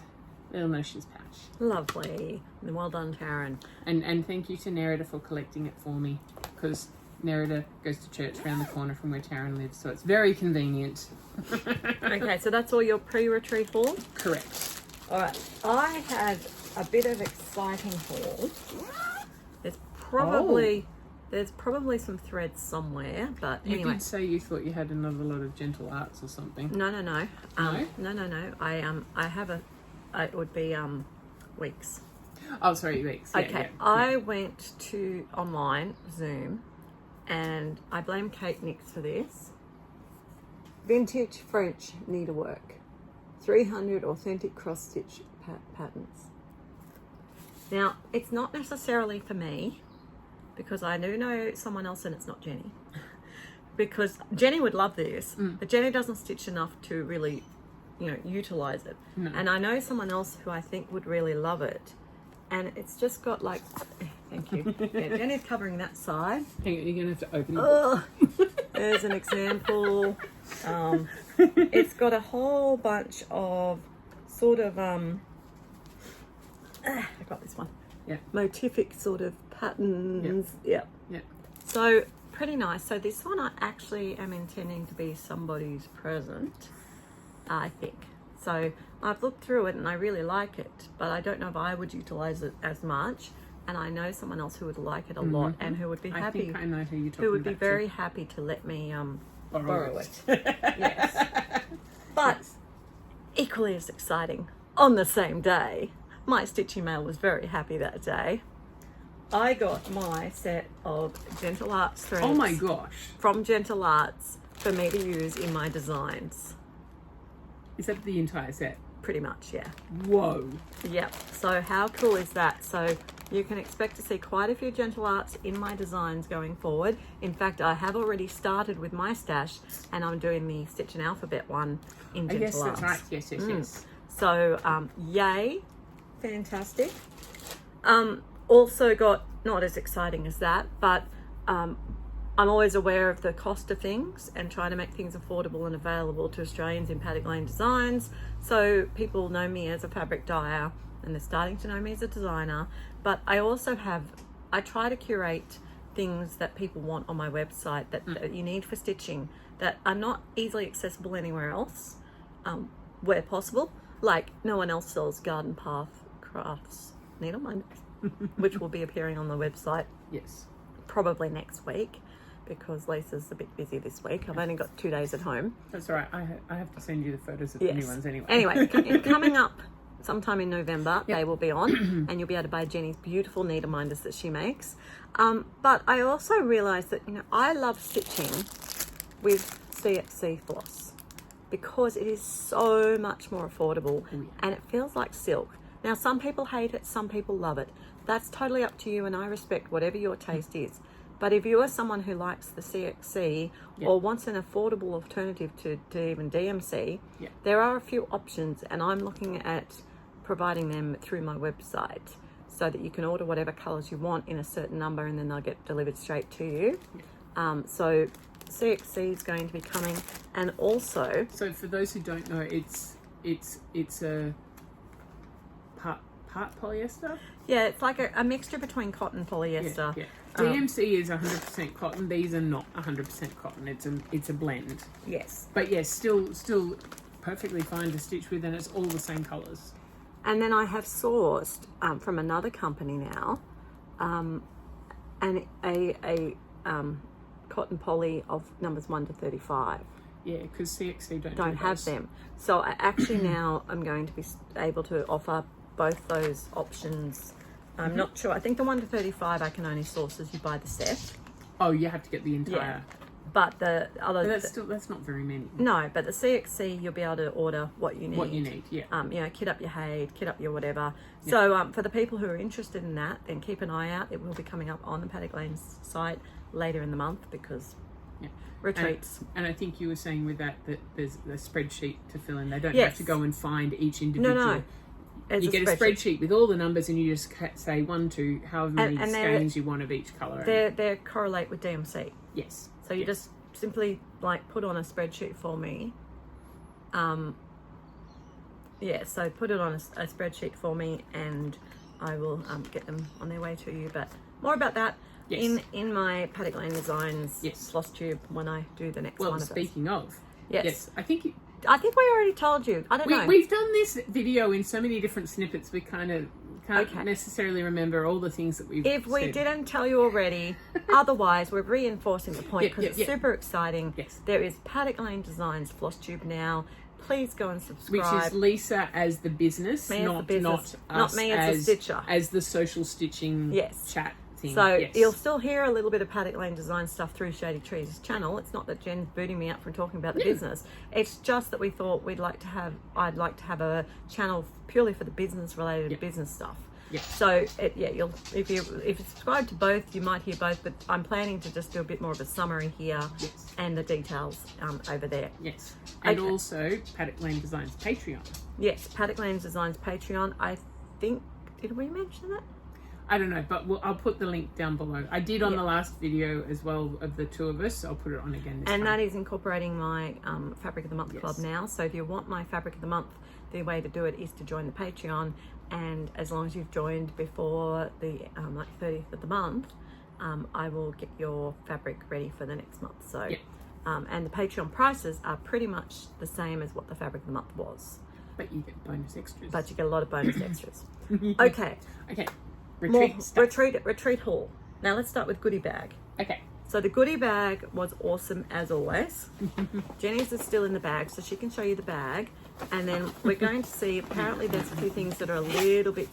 little notions pouch. Lovely. Well done, Taryn. And thank you to Nerida for collecting it for me, because Nerida goes to church around the corner from where Taryn lives, so it's very convenient. Okay, so that's all your pre-retreat haul? Correct. All right, I had a bit of exciting haul. There's probably some threads somewhere, but you anyway. did say you thought you had another lot of gentle arts or something. No. No? No. I have it would be weeks. Oh, sorry, weeks. Yeah, okay, yeah. I went to online Zoom, and I blame Kate Nix for this. Vintage French needlework, 300 authentic cross stitch patterns. Now, it's not necessarily for me, because I do know someone else, and it's not Jenny. Because Jenny would love this, but Jenny doesn't stitch enough to really, utilize it. No. And I know someone else who I think would really love it, and it's just got like, thank you. Yeah, Jenny's covering that side. Hang on, you're gonna have to open it. There's an example. It's got a whole bunch of sort of I got this one. Yeah. Motific sort of patterns. Yeah. So pretty nice. So this one I actually am intending to be somebody's present, I think. So I've looked through it and I really like it, but I don't know if I would utilize it as much. And I know someone else who would like it a lot and who would be happy. I think I know who you're talking who would be about very too. happy to let me borrow it. Yes. But equally as exciting, on the same day, my stitching mail was very happy that day. I got my set of Gentle Arts threads. Oh my gosh. From Gentle Arts for me to use in my designs. Is that the entire set? Pretty much, yeah. Whoa. Yep. So how cool is that? So you can expect to see quite a few Gentle Arts in my designs going forward. In fact, I have already started with my stash, and I'm doing the Stitch and Alphabet one in Gentle Arts. Yes, that's right. Yes. So, yay. Fantastic. Also got, not as exciting as that, but I'm always aware of the cost of things and trying to make things affordable and available to Australians in Paddock Lane Designs. So people know me as a fabric dyer, and they're starting to know me as a designer. But I also I try to curate things that people want on my website that you need for stitching that are not easily accessible anywhere else, where possible. Like no one else sells Garden Path Crafts needleminders, which will be appearing on the website. Yes. Probably Next week, because Lisa's a bit busy this week. I've only got 2 days at home. That's all right. I have to send you the photos of the new ones anyway. Anyway, coming up sometime in November, they will be on, and you'll be able to buy Jenny's beautiful needleminders that she makes. But I also realised that, you know, I love stitching with S6E floss because it is so much more affordable and it feels like silk. Now, some people hate it, some people love it. That's totally up to you, and I respect whatever your taste is. But if you are someone who likes the S6E or wants an affordable alternative to even DMC, there are a few options, and I'm looking at providing them through my website so that you can order whatever colours you want in a certain number, and then they'll get delivered straight to you. So S6E is going to be coming, and also... So for those who don't know, it's a part polyester? Yeah, it's like a mixture between cotton and polyester. Yeah. DMC is 100% cotton. These are not 100% cotton. It's a blend. Yes. But yes, still perfectly fine to stitch with, and it's all the same colours. And then I have sourced from another company now, and a cotton poly of numbers 1 to 35. Yeah, because S6E don't have them. So I actually now I'm going to be able to offer both those options. I'm not sure. I think the 1 to 35 I can only source as you buy the set. Oh, you have to get the entire. Yeah. But the other. But that's not very many. No, but the S6E you'll be able to order what you need. What you need, yeah. You know, kit up your Haid, kit up your whatever. Yeah. So for the people who are interested in that, then keep an eye out. It will be coming up on the Paddock Lane's site later in the month because. Yeah. Retreats. And I think you were saying with that there's a spreadsheet to fill in. They don't have to go and find each individual. No. You get a spreadsheet with all the numbers, and you just say 1 to however many skeins you want of each colour. They correlate with DMC. Yes. So you just simply like put on a spreadsheet for me. So put it on a spreadsheet for me, and I will get them on their way to you. But more about that in my Paddock Lane Designs Flosstube when I do the next one of those. Well, speaking of, yes, I think we already told you. I don't know. We've done this video in so many different snippets. We kind of can't necessarily remember all the things that we've If we said. didn't tell you already, otherwise we're reinforcing the point because it's super exciting. Yes. There is Paddock Lane Designs Flosstube now. Please go and subscribe. Which is Lisa as the business, not me as a stitcher. As the social stitching chat thing. So you'll still hear a little bit of Paddock Lane Design stuff through Shady Trees' channel. It's not that Jen's booting me up from talking about the business. It's just that we thought I'd like to have a channel purely for the business related business stuff. Yeah. So if you subscribe to both, you might hear both. But I'm planning to just do a bit more of a summary here and the details over there. Yes. And also Paddock Lane Designs Patreon. Yes, Paddock Lane Designs Patreon. I think, did we mention that? I don't know, but I'll put the link down below. I did on the last video as well of the two of us. So I'll put it on again this time. And that is incorporating my Fabric of the Month club now. So if you want my Fabric of the Month, the way to do it is to join the Patreon. And as long as you've joined before the 30th of the month, I will get your fabric ready for the next month. So, and the Patreon prices are pretty much the same as what the Fabric of the Month was. But you get bonus extras. But you get a lot of bonus extras. Okay. Retreat haul. Now let's start with goodie bag. Okay. So the goodie bag was awesome as always. Jenny's is still in the bag, so she can show you the bag. And then we're going to see, apparently there's a few things that are a little bit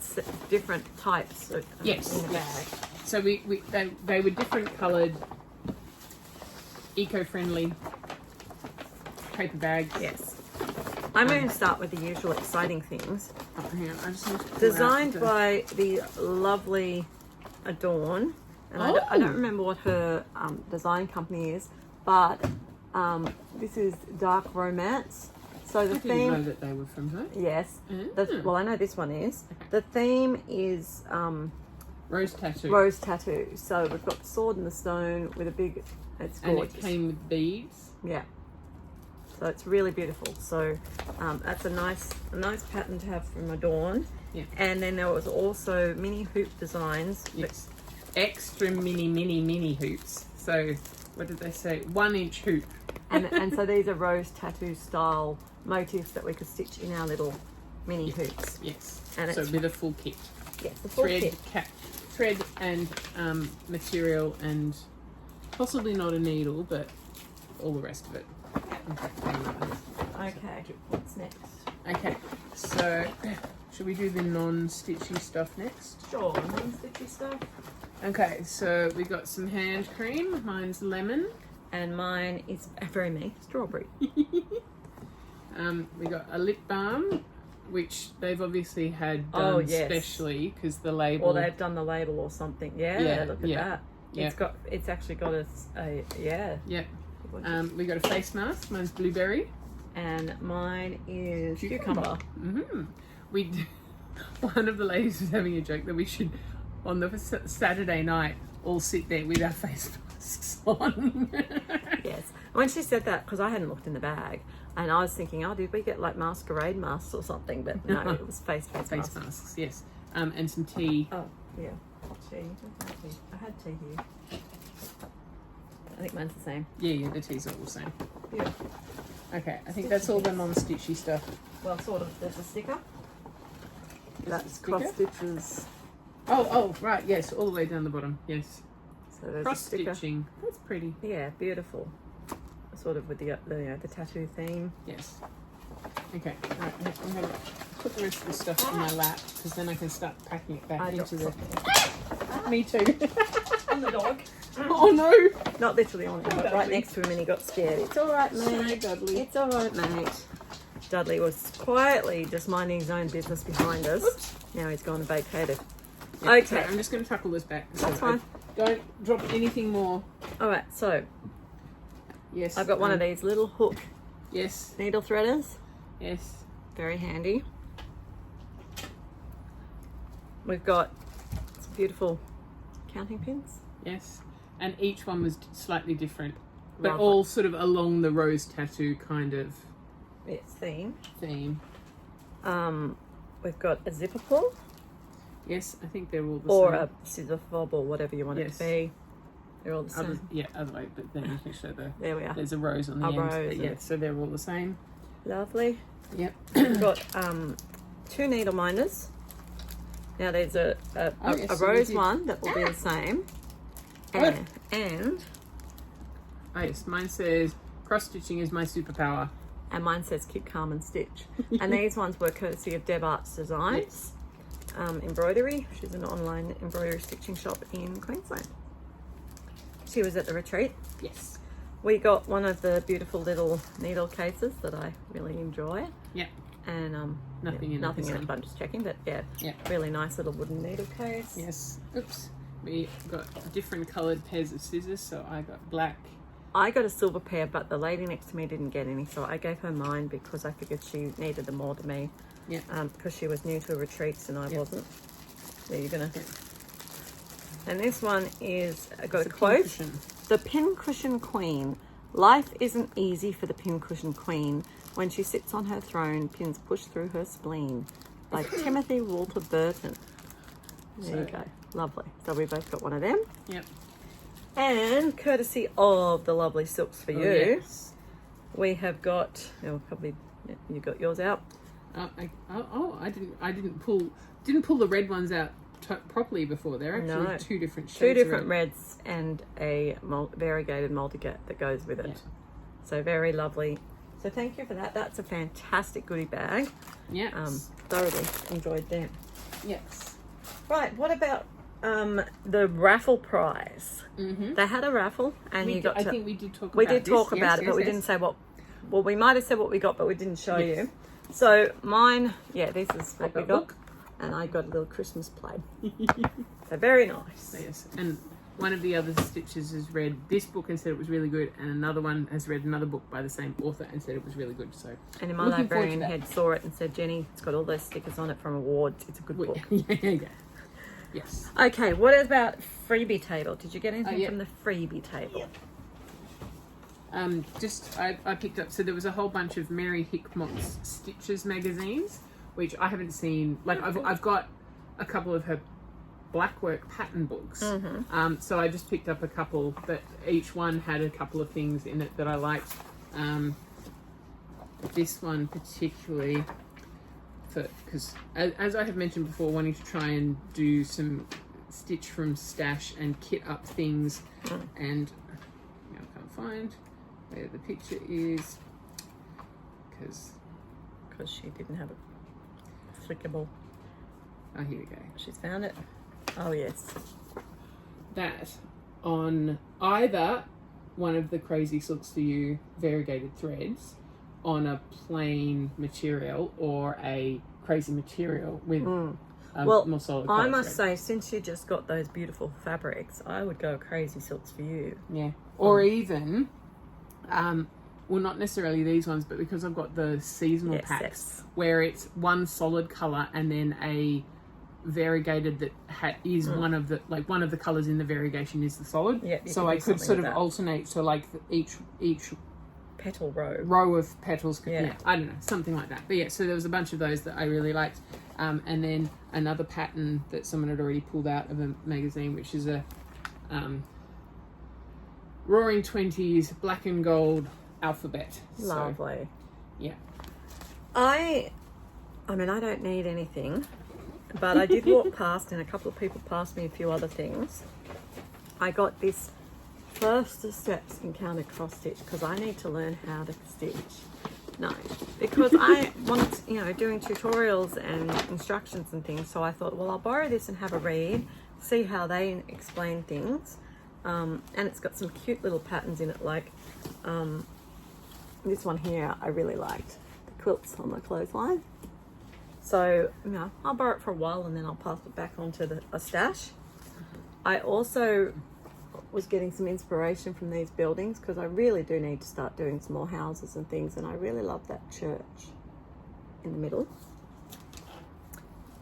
different types in the bag. So they were different coloured, eco-friendly paper bags. Yes. I'm going to start with the usual exciting things. Oh, hang on, I just need to designed by the lovely Adorn. And I don't remember what her design company is, but this is Dark Romance. So the theme. I didn't know that they were from her. Yes. Well, I know this one is. The theme is Rose Tattoo. Rose Tattoo. So we've got the sword and the stone with a big. It's gorgeous. And it came with beads. Yeah. So it's really beautiful. So that's a nice pattern to have from Adorn. Yeah. And then there was also mini hoop designs. Yes. Extra mini hoops. So what did they say? 1 inch hoop. And so these are rose tattoo style motifs that we could stitch in our little mini hoops. Yes. And so it's with a full kit. Yes, the full kit. Thread and material and possibly not a needle, but all the rest of it. Okay, what's next? Okay, so should we do the non-stitchy stuff next? Sure, non-stitchy stuff. Okay, so we got some hand cream. Mine's lemon. And mine is very me, strawberry. We got a lip balm, which they've obviously had done specially because the label. Or they've done the label or something. Yeah, look at that. Yeah. It's actually got a yeah. Yeah. We got a face mask. Mine's blueberry. And mine is cucumber. One of the ladies was having a joke that we should, on the Saturday night, all sit there with our face masks on. Yes. When she said that, because I hadn't looked in the bag, and I was thinking, oh, did we get like masquerade masks or something? But no, it was face masks. Yes. And some tea. Oh, yeah. Tea. I had tea here. I think mine's the same. Yeah, the tea's all the same. Yeah. Okay, I think that's all the non-stitchy stuff. Well, sort of. There's a sticker. That's Crosstitchers. Oh, right, yes, all the way down the bottom, yes. So there's cross-stitching. That's pretty. Yeah, beautiful. Sort of with the tattoo theme. Yes. Okay, right, I'm going to put the rest of the stuff in my lap because then I can start packing it back into the... Me too. On the dog. Oh no! Not literally on him, but right next to him, and he got scared. It's all right, mate. Sorry, Dudley. It's all right, mate. Dudley was quietly just minding his own business behind us. Oops. Now he's gone and vacated. Yeah, okay. So I'm just going to tuckle this back. That's fine. Don't drop anything more. All right, so yes, I've got one of these little hook needle threaders. Yes. Very handy. We've got some beautiful counting pins. Yes. And each one was slightly different, but all sort of along the rose tattoo kind of theme. We've got a zipper pull. Yes, I think they're all the same. Or same. a scissor fob or whatever you want it to be. They're all the same. Other way, but then you can show there we are. There's a rose on the end. Rose, but so they're all the same. Lovely. Yep. We've got 2 needle minders. Now there's a rose one that will be the same. And oh yes, mine says cross-stitching is my superpower. And mine says keep calm and stitch. And these ones were courtesy of Deb Arts Designs. Embroidery. She's an online embroidery stitching shop in Queensland. She was at the retreat. Yes. We got one of the beautiful little needle cases that I really enjoy. Yeah. And nothing in it, but I'm just checking. But yeah, really nice little wooden needle case. Yes. Oops. We got different coloured pairs of scissors, so I got black. I got a silver pair, but the lady next to me didn't get any, so I gave her mine because I figured she needed them more than me. Yeah. Because she was new to retreats and I wasn't. There you're gonna. And this one is got a quote: "The pincushion queen. Life isn't easy for the pincushion queen. When she sits on her throne, pins push through her spleen." By Timothy Walter Burton. There you go. Lovely. So we both got one of them. Yep. And courtesy of the lovely silks for you, we have got. Probably you got yours out. I didn't pull the red ones out properly before. They're actually 2 different shades. 2 different reds and a variegated multigat that goes with it. Yeah. So very lovely. So thank you for that. That's a fantastic goodie bag. Yes. Thoroughly enjoyed them. Yes. Right. What about the raffle prize? Mm-hmm. They had a raffle, and you got. I think we did talk. We did talk about it, but we didn't say what. Well, we might have said what we got, but we didn't show you. So mine, this is what we got, and I got a little Christmas plate. So very nice. Yes, and one of the other stitches has read this book and said it was really good, and another one has read another book by the same author and said it was really good. So, and in my librarian head saw it and said, "Jenny, it's got all those stickers on it from awards. It's a good book." Yeah. Yes. Okay, what about freebie table? Did you get anything from the freebie table? I picked up, so there was a whole bunch of Mary Hickmott's Stitches magazines, which I haven't seen. Like I've got a couple of her blackwork pattern books. So I just picked up a couple, but each one had a couple of things in it that I liked. This one particularly, because as I have mentioned before, wanting to try and do some stitch from stash and kit up things, and I can't find where the picture is because she didn't have a flickable. Oh, here we go. She's found it. Oh yes. That on either one of the Crazy Silks for You variegated threads on a plain material or a crazy material with a more solid I colour must thread. say, since you just got those beautiful fabrics, I would go Crazy Silks for You. Yeah. Or even, well, not necessarily these ones, but because I've got the seasonal packs where it's one solid colour and then a variegated that is one of the colours in the variegation is the solid. Yeah. So I could sort of alternate. So like each petal row of petals could, I don't know, something like that. But yeah, so there was a bunch of those that I really liked, and then another pattern that someone had already pulled out of a magazine, which is a Roaring 20s black and gold alphabet. Lovely. So, yeah. I mean, I don't need anything, but I did walk past and a couple of people passed me a few other things. I got this First Steps Encounter cross stitch because I need to learn how to stitch. No, because I want, doing tutorials and instructions and things. So I thought, well, I'll borrow this and have a read, see how they explain things. And it's got some cute little patterns in it, like this one here I really liked, the quilts on the clothesline. So, I'll borrow it for a while and then I'll pass it back onto a stash. I also was getting some inspiration from these buildings because I really do need to start doing some more houses and things, and I really love that church in the middle.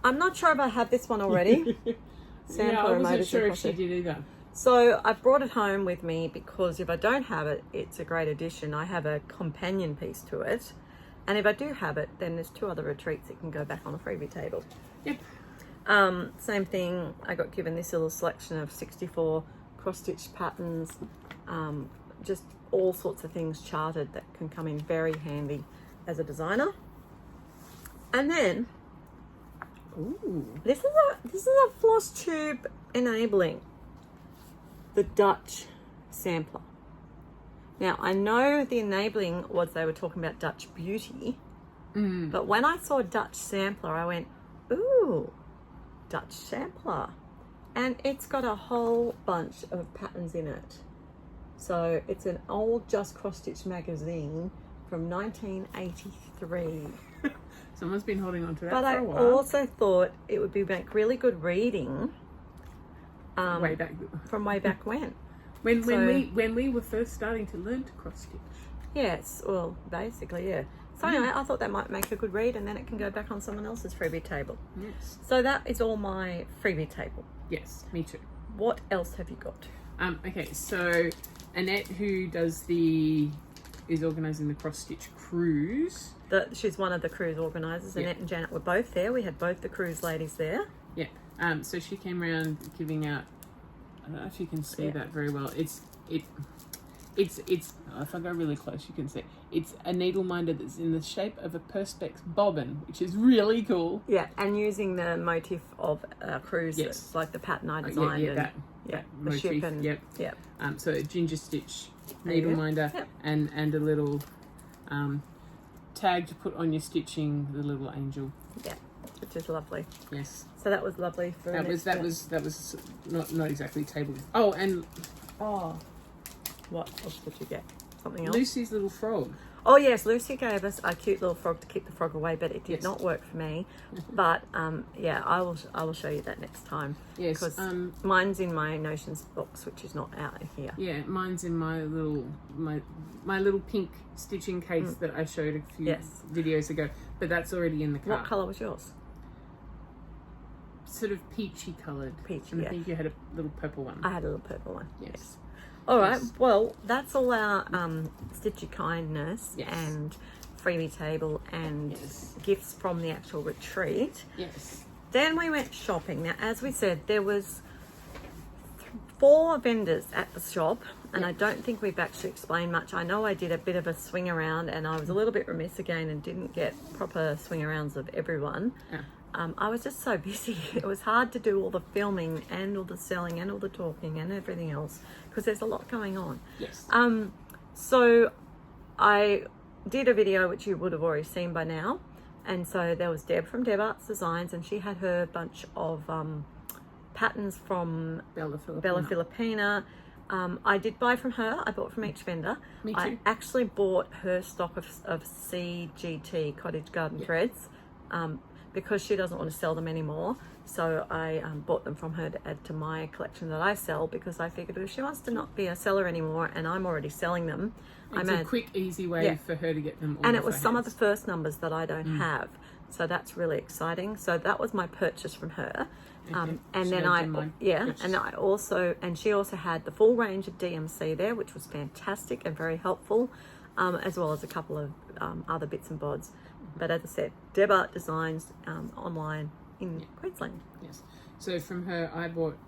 I'm not sure if I have this one already. Yeah, I wasn't sure if she did either. So I brought it home with me because if I don't have it, it's a great addition. I have a companion piece to it. And if I do have it, then there's 2 other retreats that can go back on the freebie table. Yep. Same thing, I got given this little selection of 64 cross-stitch patterns, just all sorts of things charted that can come in very handy as a designer. And then, this is a Flosstube enabling the Dutch sampler. Now, I know the enabling was they were talking about Dutch beauty, but when I saw Dutch sampler, I went, ooh, Dutch sampler. And it's got a whole bunch of patterns in it. So it's an old Just Cross Stitch magazine from 1983. Someone's been holding on to that but for I a while. also thought it would be like really good reading. Way back. From way back when. When we were first starting to learn to cross stitch. Yes, well, basically, yeah. So anyway, I thought that might make a good read, and then it can go back on someone else's freebie table. Yes. So that is all my freebie table. Yes, me too. What else have you got? Okay, so Annette, who is organising the cross stitch cruise. She's one of the cruise organisers. Yeah. Annette and Janet were both there. We had both the cruise ladies there. Yeah. So she came around giving out. I don't know if you can see that very well. It's if I go really close, you can see. It's a needle minder that's in the shape of a Perspex bobbin, which is really cool. Yeah, and using the motif of a cruise. Yes. It's like the pattern I designed. That the motif. ship and Yep. So a ginger stitch needle minder and a little tag to put on your stitching, the little angel. Yeah, which is lovely. Yes. So that was lovely for that was not exactly table. Oh, and what else did you get? Something else? Lucy's little frog. Oh yes, Lucy gave us a cute little frog to keep the frog away, but it did not work for me. But yeah, I will show you that next time. Yes, because mine's in my Notions box, which is not out here. Yeah, mine's in my little pink stitching case that I showed a few videos ago. But that's already in the car. What colour was yours? Sort of peachy coloured. Peachy. And I think you had a little purple one. I had a little purple one. Yes. All right. Well, that's all our Stitchy Kindness Yes. and freebie table and gifts from the actual retreat. Yes. Then we went shopping. Now, as we said, there was 4 vendors at the shop, and I don't think we've actually explained much. I know I did a bit of a swing around, and I was a little bit remiss again and didn't get proper swing arounds of everyone. Yeah. I was just so busy. It was hard to do all the filming and all the selling and all the talking and everything else because there's a lot going on. Yes. So I did a video which you would have already seen by now, and so there was Deb from Deb Arts Designs, and she had her bunch of patterns from Bella Filipina. Bella Filipina. I did buy from her. I bought from each vendor. Me too. I actually bought her stock of CGT, Cottage Garden Threads, because she doesn't want to sell them anymore. So I bought them from her to add to my collection that I sell, because I figured if she wants to not be a seller anymore and I'm already selling them, It's a quick, easy way for her to get them all. And it was some of the first numbers that I don't have. So that's really exciting. So that was my purchase from her. And then she also had the full range of DMC there, which was fantastic and very helpful, as well as a couple of other bits and bobs. But as I said, Deb Art Designs online in Queensland. Yes. So from her,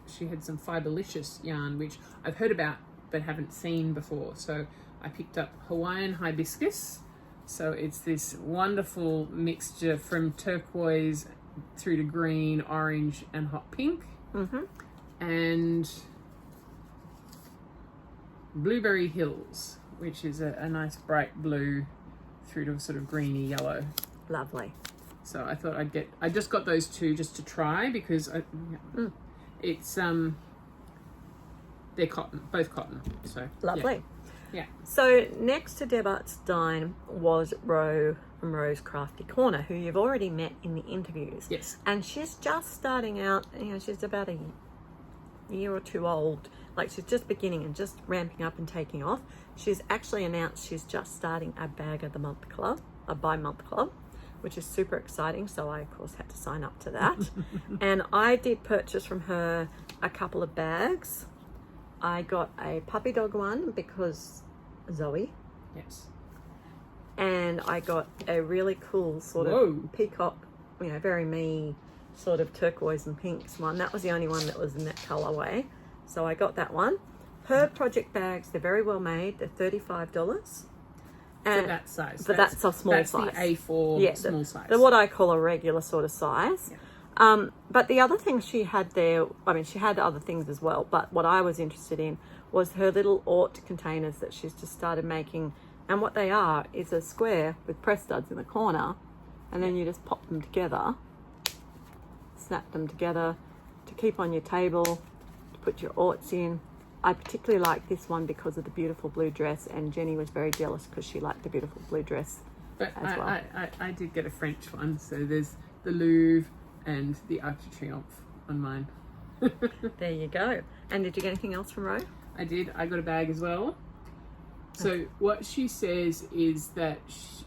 she had some Fiberlicious yarn, which I've heard about but haven't seen before. So I picked up Hawaiian Hibiscus. So it's this wonderful mixture from turquoise through to green, orange, and hot pink. And Blueberry Hills, which is a nice bright blue through to sort of greeny yellow. Lovely. So I thought I just got those 2 just to try, because it's they're cotton, both cotton. So lovely. Yeah. So next to Deb Arts Dine was Ro from Ro's Crafty Corner, who you've already met in the interviews. Yes. And she's just starting out, she's about a year or 2 old. Like, she's just beginning and just ramping up and taking off. She's actually announced she's just starting a bag of the month club, a bi-month club, which is super exciting. So I, of course, had to sign up to that. And I did purchase from her a couple of bags. I got a puppy dog one because Zoe. Yes. And I got a really cool sort of peacock, very me sort of turquoise and pinks one. That was the only one that was in that colorway. So I got that one. Her project bags, they're very well made. They're $35. For that size. But that's a small size. That's the A4 small size. They're what I call a regular sort of size. Yeah. But the other thing she had there, she had other things as well, but what I was interested in was her little Ort containers that she's just started making. And what they are is a square with press studs in the corner, and then you just pop them together, snap them together to keep on your table, to put your Orts in. I particularly like this one because of the beautiful blue dress, and Jenny was very jealous because she liked the beautiful blue dress as well. I did get a French one, so there's the Louvre and the Arc de Triomphe on mine. There you go. And did you get anything else from Ro? I did. I got a bag as well. So what she says is that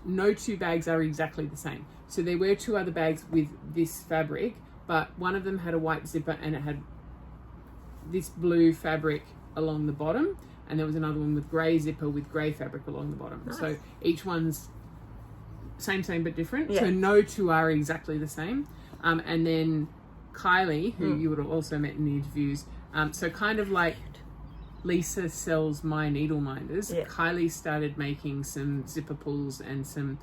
no 2 bags are exactly the same. So there were 2 other bags with this fabric, but one of them had a white zipper and it had this blue fabric along the bottom, and there was another one with grey zipper with grey fabric along the bottom. Nice. So each one's same but different. Yeah. So no 2 are exactly the same. And then Kylie, who you would have also met in the interviews, so kind of like Lisa sells My Needle Minders, Kylie started making some zipper pulls and some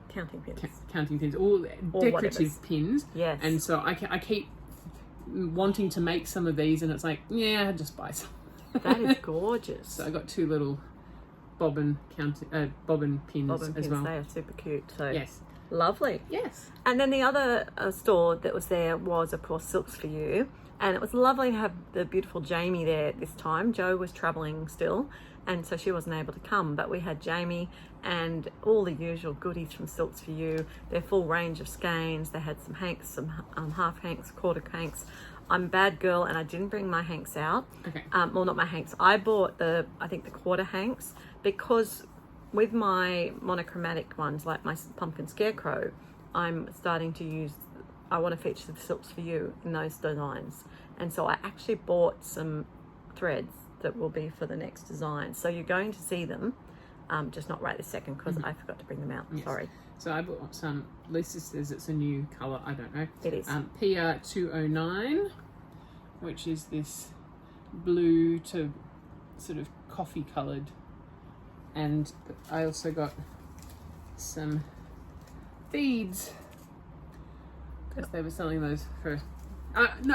counting pins, all decorative pins. Yes. And so I keep wanting to make some of these, and it's like, yeah, just buy some. That is gorgeous. So I got 2 little bobbin pins as well. They are super cute. So yes. Lovely. Yes. And then the other store that was there was, of course, Silks for You. And it was lovely to have the beautiful Jamie there this time. Jo was travelling still, and so she wasn't able to come. But we had Jamie and all the usual goodies from Silks for You. Their full range of skeins. They had some hanks, some half hanks, quarter hanks. I'm a bad girl and I didn't bring my hanks out. Okay. Well, not my hanks. I bought the quarter hanks because with my monochromatic ones, like my pumpkin scarecrow, I'm starting to use, I want to feature the Silks for You in those designs. And so I actually bought some threads that will be for the next design. So you're going to see them, just not right this second because I forgot to bring them out. Yes. Sorry. So I bought some. Lisa says it's a new colour. I don't know. It is. PR209, which is this blue to sort of coffee coloured. And I also got some feeds because they were selling those for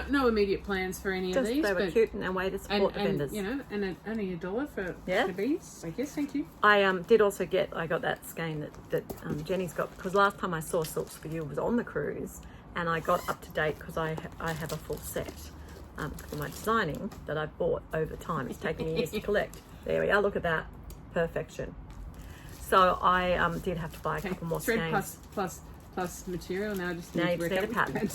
no immediate plans for any of these. They were cute and a way to support the vendors. You know, and only $1 for the bees. I guess. Thank you. I did also I got that skein that Jenny's got, because last time I saw Silks for You was on the cruise, and I got up to date because I have a full set for my designing that I've bought over time. It's taken me years to collect. There we are. Look at that. Perfection. So I did have to buy a couple more skeins. Plus material. Now I just need now to you work need a out pattern.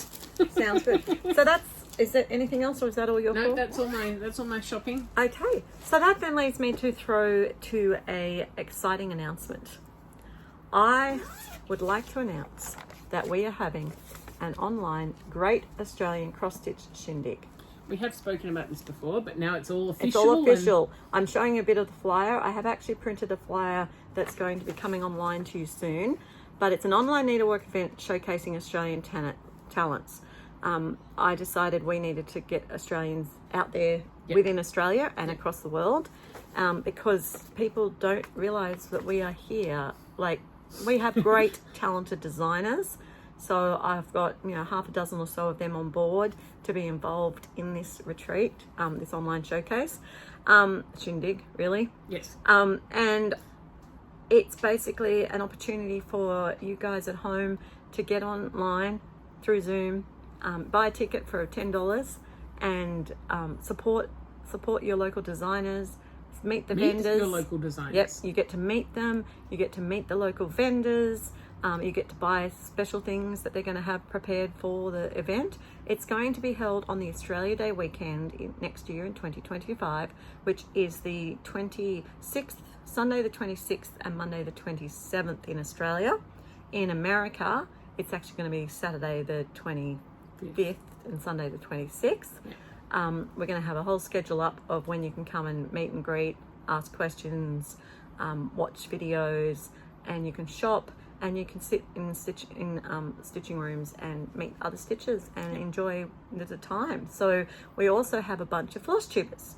Sounds good. So is there anything else, or is that all your No, that's all my shopping. Okay. So that then leads me to throw to a exciting announcement. I would like to announce that we are having an online Great Australian Cross Stitch Shindig. We have spoken about this before, but now it's all official. It's all official. I'm showing you a bit of the flyer. I have actually printed a flyer that's going to be coming online to you soon, but it's an online needlework event showcasing Australian talents. I decided we needed to get Australians out there within Australia and across the world, because people don't realise that we are here. Like, we have great talented designers. So I've got, half a dozen or so of them on board to be involved in this retreat, this online showcase, shindig, really. Yes. And it's basically an opportunity for you guys at home to get online through Zoom, buy a ticket for $10, and support your local designers. Meet the vendors. Your local designers. Yep, you get to meet them. You get to meet the local vendors. You get to buy special things that they're going to have prepared for the event. It's going to be held on the Australia Day weekend next year in 2025, which is the 26th, Sunday the 26th and Monday the 27th in Australia. In America, it's actually going to be Saturday the 25th and Sunday the 26th. Yeah. We're going to have a whole schedule up of when you can come and meet and greet, ask questions, watch videos, and you can shop. And you can sit in stitching rooms and meet other stitchers and enjoy the time. So we also have a bunch of Flosstubers,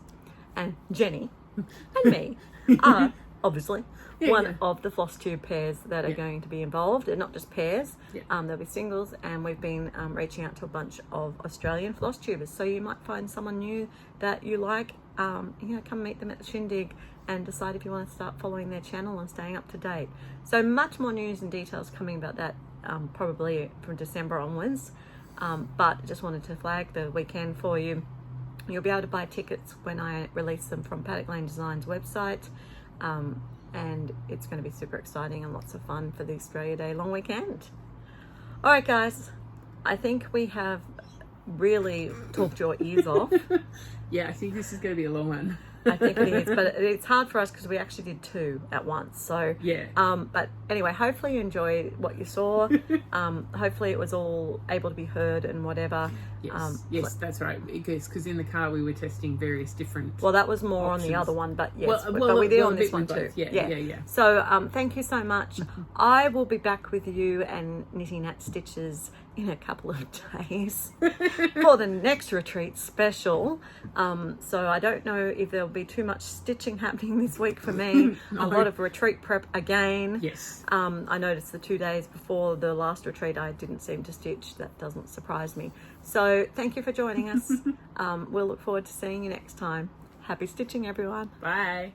and Jenny and me are obviously one of the Flosstube pairs that are going to be involved. They're not just pairs, there'll be singles, and we've been reaching out to a bunch of Australian Flosstubers. So you might find someone new that you like, come meet them at the Shindig and decide if you want to start following their channel and staying up to date. So much more news and details coming about that probably from December onwards. But just wanted to flag the weekend for you. You'll be able to buy tickets when I release them from Paddock Lane Design's website. And it's going to be super exciting and lots of fun for the Australia Day long weekend. All right, guys, I think we have really talked your ears off. Yeah, I think this is going to be a long one. I think it is, but it's hard for us because we actually did two at once. So yeah. But anyway, hopefully you enjoyed what you saw. Hopefully it was all able to be heard and whatever. Yes, yes, that's right. Because in the car we were testing various different. Well, that was more options. on the other one, but yes, but we did well, on this one too. Yeah. So thank you so much. I will be back with you and Knitting at Stitches in a couple of days for the next retreat special. So I don't know if there'll be too much stitching happening this week for me. No. A lot of retreat prep again. Yes. I noticed the 2 days before the last retreat I didn't seem to stitch. That doesn't surprise me. So thank you for joining us. We'll look forward to seeing you next time. Happy stitching, everyone. Bye.